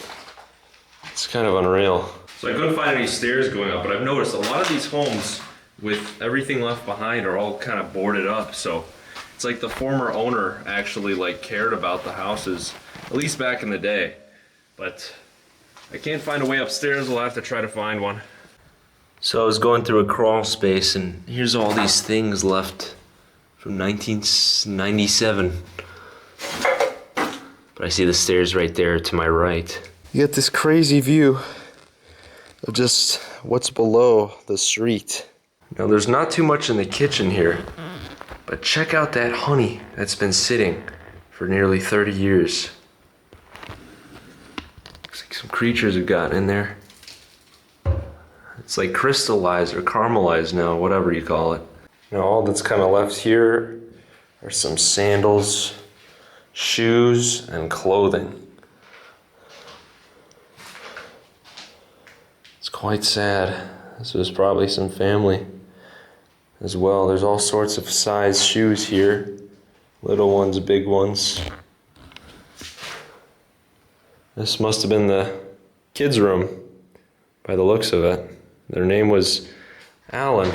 It's kind of unreal. So I couldn't find any stairs going up, but I've noticed a lot of these homes with everything left behind are all kind of boarded up. So it's like the former owner actually like cared about the houses, at least back in the day. But I can't find a way upstairs. We'll have to try to find one. So I was going through a crawl space and here's all these things left from 1997. But I see the stairs right there to my right. You get this crazy view of just what's below the street. Now there's not too much in the kitchen here, but check out that honey that's been sitting for nearly 30 years. Looks like some creatures have gotten in there. It's like crystallized or caramelized now, whatever you call it. Now all that's kind of left here are some sandals, shoes, and clothing. It's quite sad. This was probably some family as well. There's all sorts of size shoes here. Little ones, big ones. This must have been the kids' room by the looks of it. Their name was Alan.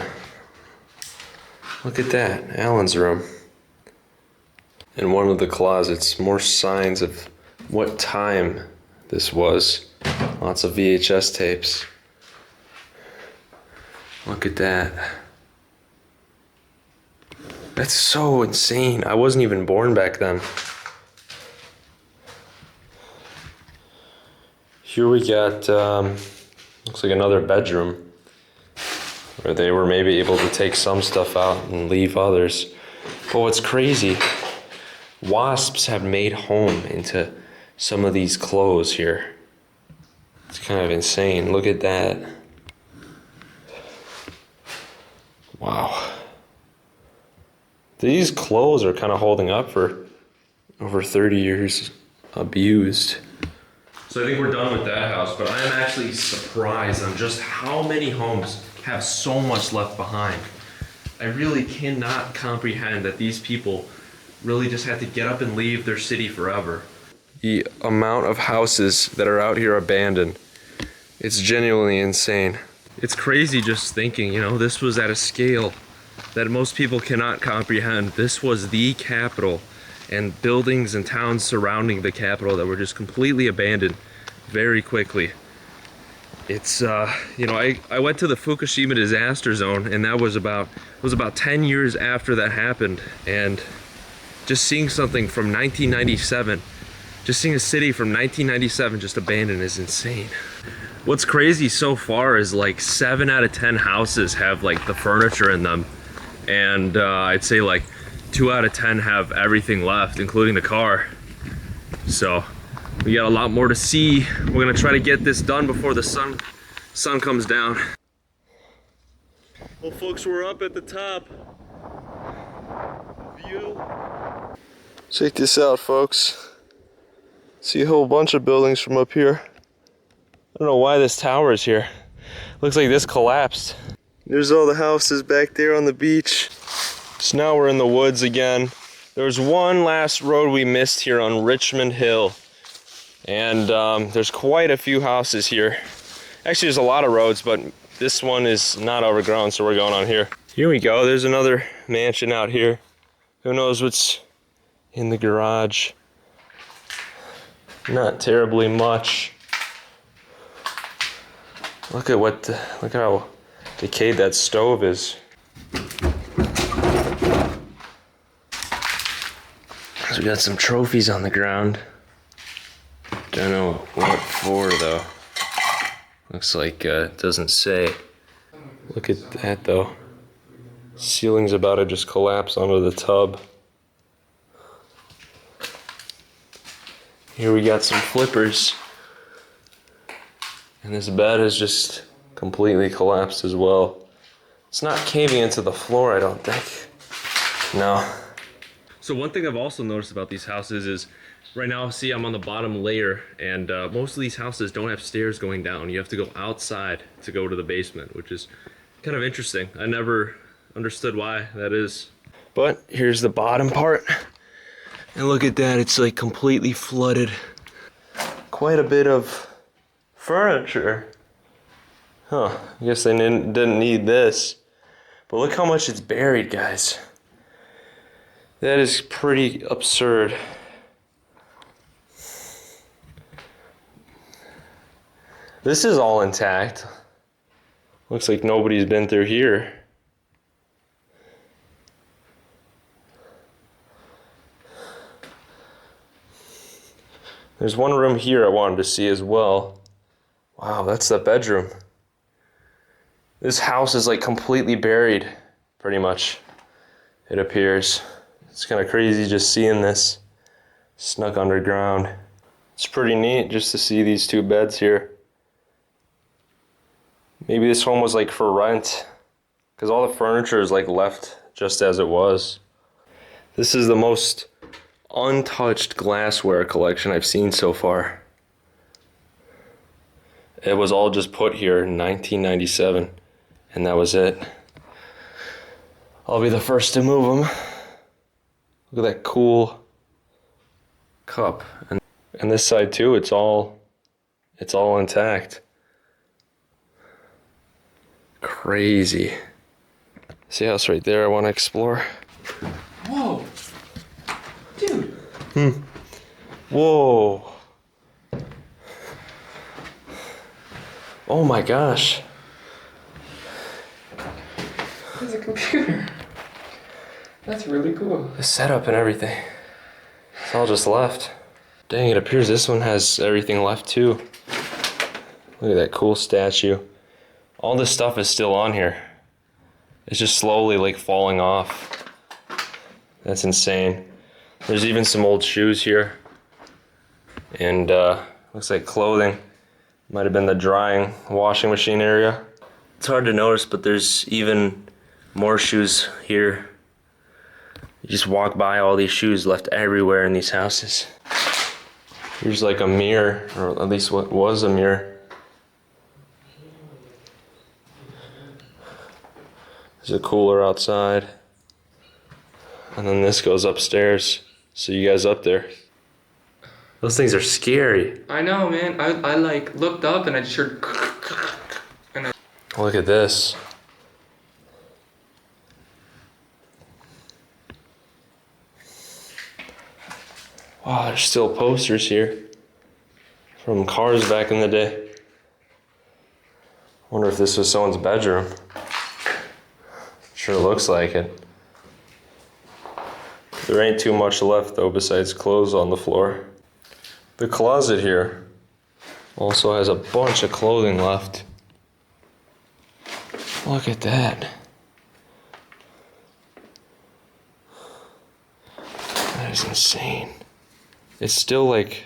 Look at that, Alan's room. In one of the closets, more signs of what time this was. Lots of VHS tapes. Look at that. That's so insane. I wasn't even born back then. Here we got, looks like another bedroom where they were maybe able to take some stuff out and leave others. But what's crazy, wasps have made home into some of these clothes here. It's kind of insane. Look at that. Wow. These clothes are kind of holding up for over 30 years abused. So I think we're done with that house, but I am actually surprised on just how many homes have so much left behind. I really cannot comprehend that these people really just had to get up and leave their city forever. The amount of houses that are out here abandoned, it's genuinely insane. It's crazy just thinking, you know, this was at a scale that most people cannot comprehend. This was the capital, and buildings and towns surrounding the capital that were just completely abandoned very quickly. It's, you know, I went to the Fukushima disaster zone, and that was about 10 years after that happened, and just seeing something from 1997, just seeing a city from 1997 just abandoned is insane. What's crazy so far is like 7 out of 10 houses have like the furniture in them, and I'd say like 2 out of 10 have everything left, including the car. So we got a lot more to see. We're gonna try to get this done before the sun comes down. Well, folks, we're up at the top. View. Check this out, folks. See a whole bunch of buildings from up here. I don't know why this tower is here. Looks like this collapsed. There's all the houses back there on the beach. So now we're in the woods again. There was one last road we missed here on Richmond Hill. And there's quite a few houses here. Actually, there's a lot of roads, but this one is not overgrown, so we're going on here. Here we go. There's another mansion out here. Who knows what's in the garage? Not terribly much. Look at how decayed that stove is. So we got some trophies on the ground. Don't know what for though. Looks like it doesn't say. Look at that though. Ceiling's about to just collapse onto the tub. Here we got some flippers. And this bed is just completely collapsed as well. It's not caving into the floor, I don't think. No. So one thing I've also noticed about these houses is, right now, see, I'm on the bottom layer, and most of these houses don't have stairs going down. You have to go outside to go to the basement, which is kind of interesting. I never understood why that is. But here's the bottom part. And look at that, it's like completely flooded. Quite a bit of furniture. Huh, I guess they didn't need this. But look how much it's buried, guys. That is pretty absurd. This is all intact. Looks like nobody's been through here. There's one room here I wanted to see as well. Wow, that's the bedroom. This house is like completely buried, pretty much, it appears. It's kind of crazy just seeing this snuck underground. It's pretty neat just to see these two beds here. Maybe this one was like for rent, because all the furniture is like left just as it was. This is the most untouched glassware collection I've seen so far. It was all just put here in 1997, and that was it. I'll be the first to move them. Look at that cool cup. And this side too, it's all intact. Crazy. See house right there I want to explore. Whoa! Dude! Whoa. Oh my gosh. There's a computer. That's really cool. The setup and everything. It's all just left. Dang, it appears this one has everything left too. Look at that cool statue. All this stuff is still on here. It's just slowly like falling off. That's insane. There's even some old shoes here. And looks like clothing. Might have been the drying washing machine area. It's hard to notice, but there's even more shoes here. You just walk by all these shoes left everywhere in these houses. Here's like a mirror, or at least what was a mirror. There's There's a cooler outside. And then this goes upstairs. See you guys up there. Those things are scary. I know, man. I like looked up and I just heard. And I... Look at this. Wow, there's still posters here from cars back in the day. Wonder if this was someone's bedroom. Sure looks like it. There ain't too much left though besides clothes on the floor. The closet here also has a bunch of clothing left. Look at that. That is insane. It's still like,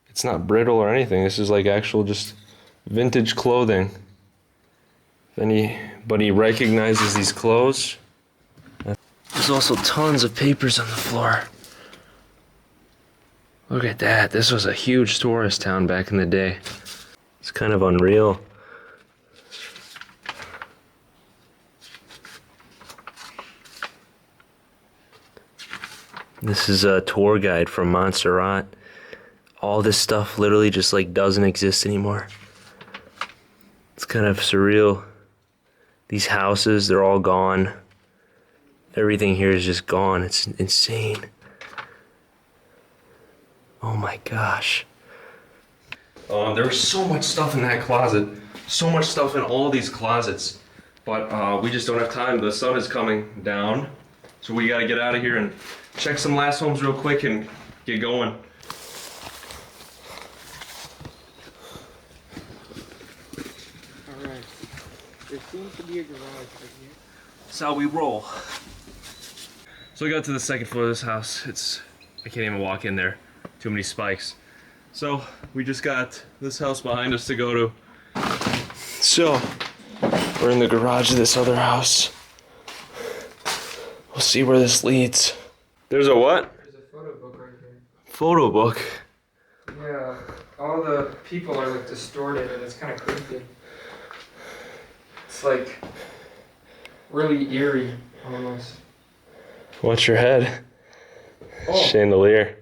it's not brittle or anything. This is like actual just vintage clothing. If anybody recognizes these clothes. There's also tons of papers on the floor. Look at that. This was a huge tourist town back in the day. It's kind of unreal. This is a tour guide from Montserrat. All this stuff literally just like doesn't exist anymore. It's kind of surreal. These houses, they're all gone. Everything here is just gone. It's insane. Oh my gosh. There was so much stuff in that closet. So much stuff in all these closets. But we just don't have time. The sun is coming down. So we gotta get out of here and check some last homes real quick and get going. Alright. There seems to be a garage right here. That's how we roll. So we got to the second floor of this house. I can't even walk in there. Too many spikes. So we just got this house behind us to go to. So we're in the garage of this other house. We'll see where this leads. There's a what? There's a photo book right here. Photo book. Yeah, all the people are like distorted and it's kind of creepy. It's like really eerie almost. Watch your head. Oh. Chandelier.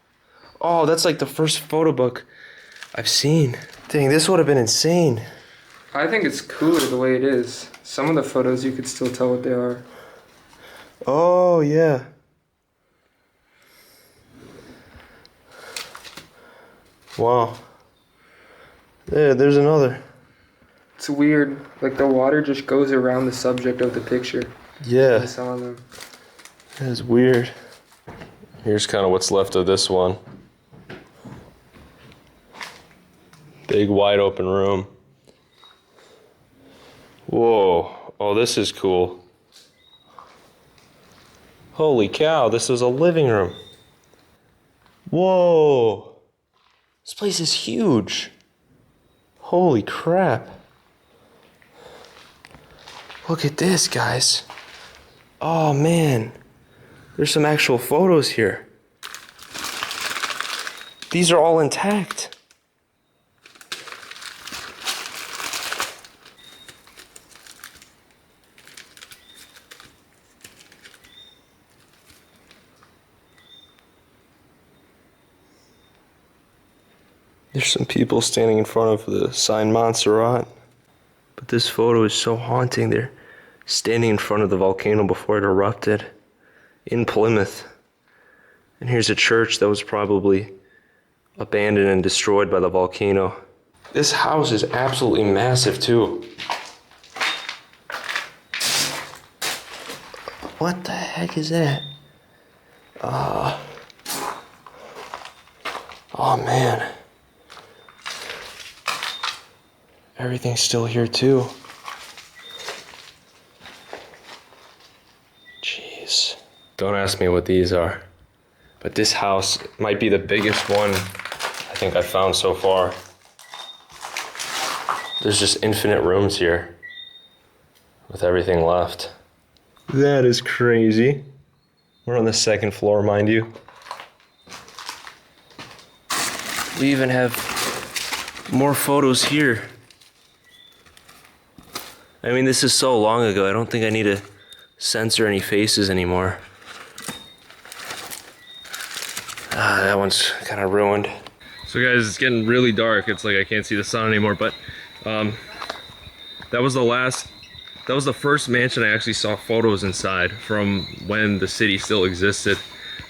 Oh, that's like the first photo book I've seen. Dang, this would have been insane. I think it's cooler the way it is. Some of the photos you could still tell what they are. Oh, yeah. Wow. Yeah, there's another. It's weird. Like the water just goes around the subject of the picture. Yeah. I saw them. That is weird. Here's kind of what's left of this one. Big wide open room. Whoa. Oh, this is cool. Holy cow, this is a living room. Whoa. This place is huge. Holy crap. Look at this, guys. Oh, man. There's some actual photos here. These are all intact. There's some people standing in front of the sign Montserrat. But this photo is so haunting. They're standing in front of the volcano before it erupted in Plymouth. And here's a church that was probably abandoned and destroyed by the volcano. This house is absolutely massive too. What the heck is that? Oh man. Everything's still here too. Jeez. Don't ask me what these are, but this house might be the biggest one I think I've found so far. There's just infinite rooms here with everything left. That is crazy. We're on the second floor, mind you. We even have more photos here. I mean, this is so long ago, I don't think I need to censor any faces anymore. Ah, that one's kind of ruined. So guys, it's getting really dark. It's like I can't see the sun anymore, but that was the first mansion I actually saw photos inside from when the city still existed.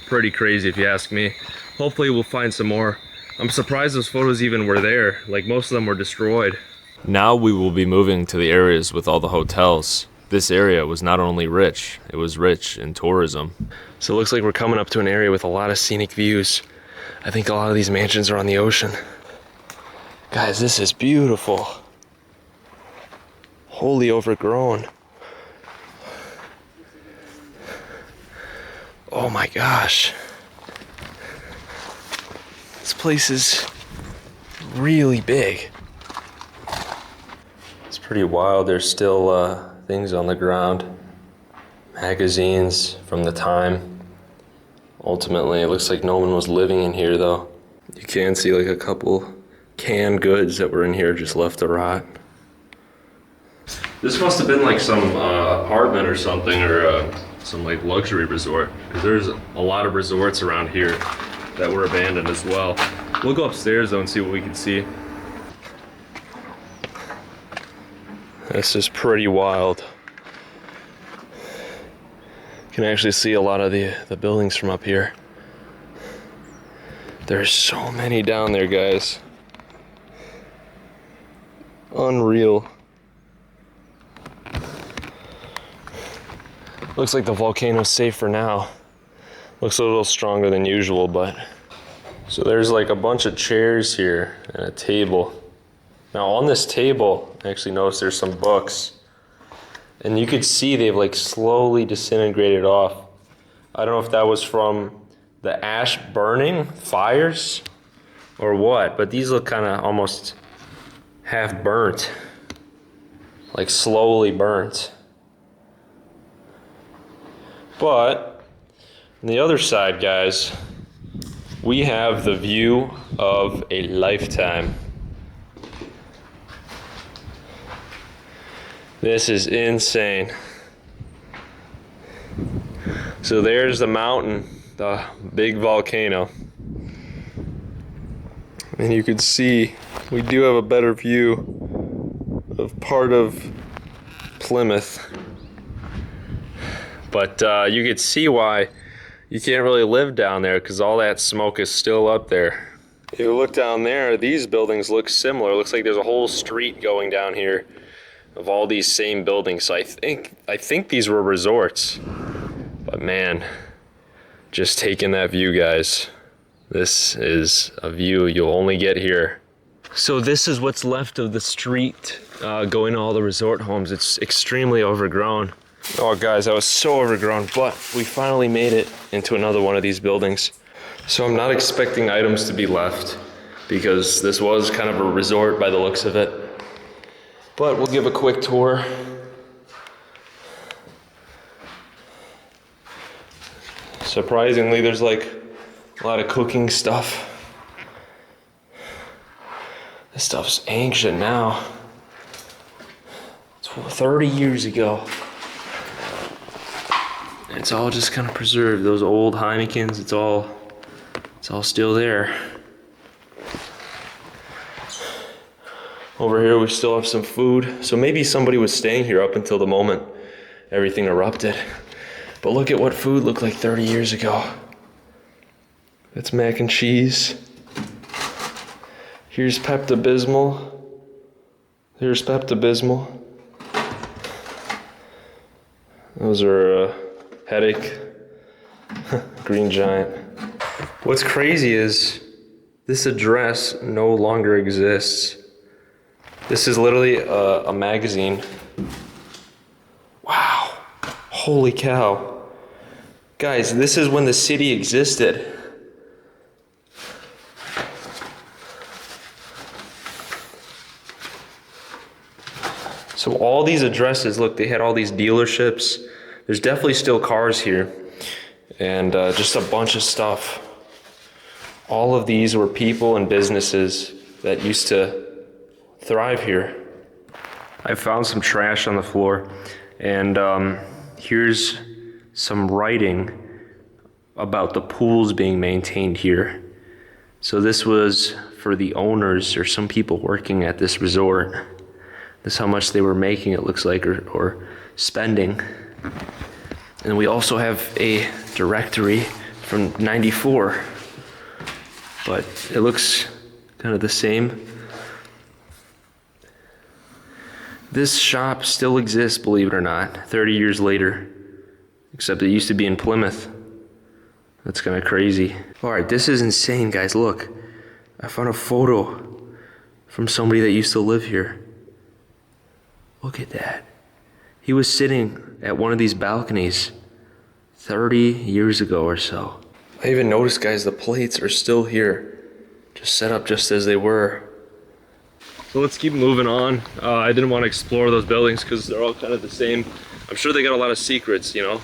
Pretty crazy if you ask me. Hopefully we'll find some more. I'm surprised those photos even were there. Like most of them were destroyed. Now we will be moving to the areas with all the hotels. This area was not only rich, it was rich in tourism. So it looks like we're coming up to an area with a lot of scenic views. I think a lot of these mansions are on the ocean. Guys, this is beautiful. Wholly overgrown. Oh my gosh. This place is really big. It's pretty wild. There's still things on the ground. Magazines from the time. Ultimately, it looks like no one was living in here though. You can see like a couple canned goods that were in here just left to rot. This must have been like some apartment or something, or some like luxury resort, because there's a lot of resorts around here that were abandoned as well. We'll go upstairs though and see what we can see. This is pretty wild. You can actually see a lot of the buildings from up here. There's so many down there, guys. Unreal. Looks like the volcano's safe for now. Looks a little stronger than usual, but... So there's like a bunch of chairs here and a table. Now on this table, I actually noticed there's some books. And you could see they've like slowly disintegrated off. I don't know if that was from the ash burning, fires, or what, but these look kind of almost half burnt. Like slowly burnt. But on the other side, guys, we have the view of a lifetime. This is insane. So there's the mountain, the big volcano. And you can see we do have a better view of part of Plymouth. But you could see why you can't really live down there, because all that smoke is still up there. If you look down there, these buildings look similar. It looks like there's a whole street going down here of all these same buildings. So I think these were resorts. But man, just taking that view, guys. This is a view you'll only get here. So this is what's left of the street going to all the resort homes. It's extremely overgrown. Oh guys, that was so overgrown, but we finally made it into another one of these buildings. So I'm not expecting items to be left, because this was kind of a resort by the looks of it. But we'll give a quick tour. Surprisingly, there's like a lot of cooking stuff. This stuff's ancient now. It's 30 years ago. It's all just kind of preserved. Those old Heinekens, it's all still there. Over here we still have some food. So maybe somebody was staying here up until the moment everything erupted. But look at what food looked like 30 years ago. That's mac and cheese. Here's Pepto-Bismol. Here's Pepto-Bismol. Those are headache. Green Giant. What's crazy is this address no longer exists. This is literally a magazine. Wow. Holy cow. Guys, this is when the city existed. So all these addresses, look, they had all these dealerships. There's definitely still cars here. And just a bunch of stuff. All of these were people and businesses that used to thrive here. I found some trash on the floor, and here's some writing about the pools being maintained here. So this was for the owners or some people working at this resort. This is how much they were making, it looks like, or spending. And we also have a directory from '94, but it looks kind of the same. This shop still exists, believe it or not, 30 years later, except it used to be in Plymouth. That's kind of crazy. All right, this is insane, guys. Look, I found a photo from somebody that used to live here. Look at that. He was sitting at one of these balconies 30 years ago or so. I even noticed, guys, the plates are still here, just set up just as they were. So let's keep moving on. I didn't want to explore those buildings because they're all kind of the same. I'm sure they got a lot of secrets, you know.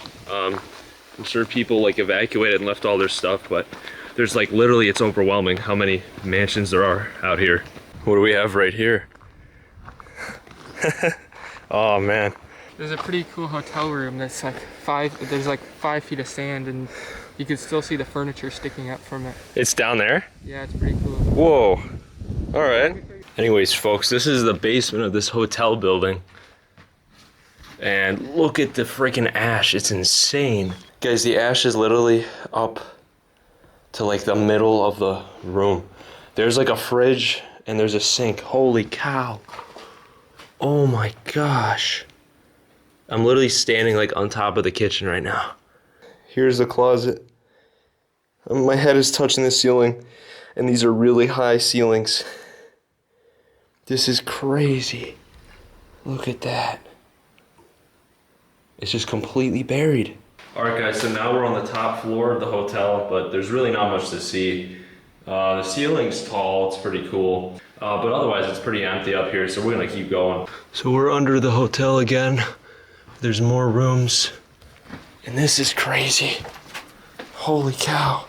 I'm sure people like evacuated and left all their stuff, but there's like literally, it's overwhelming how many mansions there are out here. What do we have right here? Oh man. There's a pretty cool hotel room that's like there's like 5 feet of sand, and you can still see the furniture sticking up from it. It's down there? Yeah, it's pretty cool. Whoa. All right. Anyways, folks, this is the basement of this hotel building. And look at the freaking ash. It's insane. Guys, the ash is literally up to like the middle of the room. There's like a fridge and there's a sink. Holy cow. Oh my gosh. I'm literally standing like on top of the kitchen right now. Here's the closet. My head is touching the ceiling, and these are really high ceilings. This is crazy. Look at that. It's just completely buried. All right, guys, so now we're on the top floor of the hotel, but there's really not much to see. The ceiling's tall, it's pretty cool. But otherwise, it's pretty empty up here, so we're gonna keep going. So we're under the hotel again. There's more rooms. And this is crazy. Holy cow.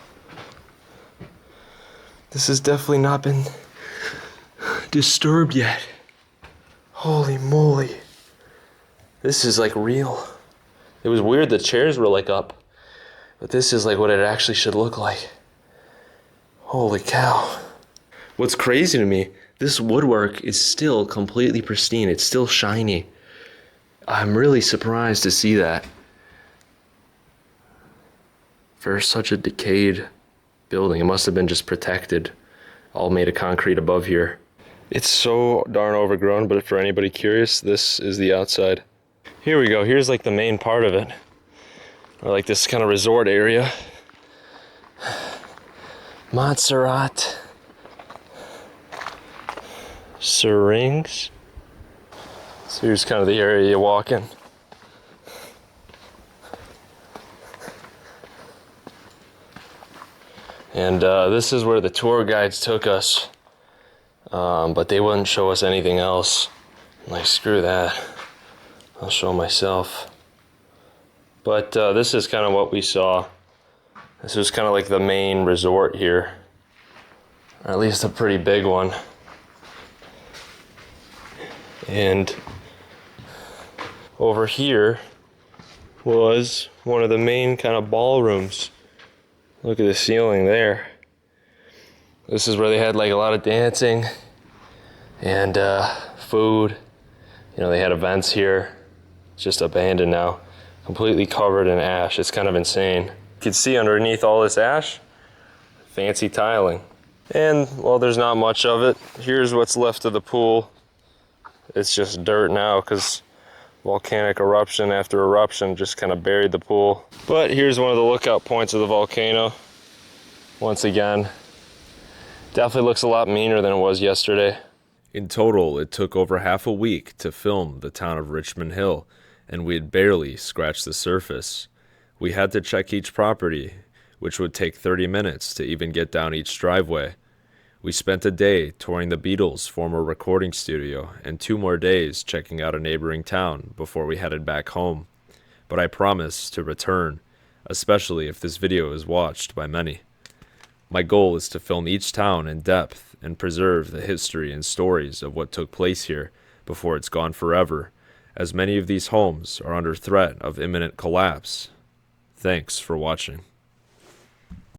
This has definitely not been disturbed yet. Holy moly. This is like real. It was weird the chairs were like up, but this is like what it actually should look like. Holy cow. What's crazy to me, this woodwork is still completely pristine. It's still shiny. I'm really surprised to see that. For such a decayed building, it must have been just protected, all made of concrete above here. It's so darn overgrown, but for anybody curious, this is the outside. Here we go, here's like the main part of it. Or like this kind of resort area. Montserrat. Syringes. So here's kind of the area you walk in. And this is where the tour guides took us. But they wouldn't show us anything else. I'm like, screw that. I'll show myself. But this is kind of what we saw. This was kind of like the main resort here. Or at least a pretty big one. And over here was one of the main kind of ballrooms. Look at the ceiling there. This is where they had like a lot of dancing and food. You know, they had events here. It's just abandoned now, completely covered in ash. It's kind of insane. You can see underneath all this ash, fancy tiling. And, well, there's not much of it. Here's what's left of the pool. It's just dirt now because volcanic eruption after eruption just kind of buried the pool. But here's one of the lookout points of the volcano. Once again, definitely looks a lot meaner than it was yesterday. In total, it took over half a week to film the town of Richmond Hill, and we had barely scratched the surface. We had to check each property, which would take 30 minutes to even get down each driveway. We spent a day touring the Beatles' former recording studio and 2 more days checking out a neighboring town before we headed back home. But I promise to return, especially if this video is watched by many. My goal is to film each town in depth and preserve the history and stories of what took place here before it's gone forever, as many of these homes are under threat of imminent collapse. Thanks for watching.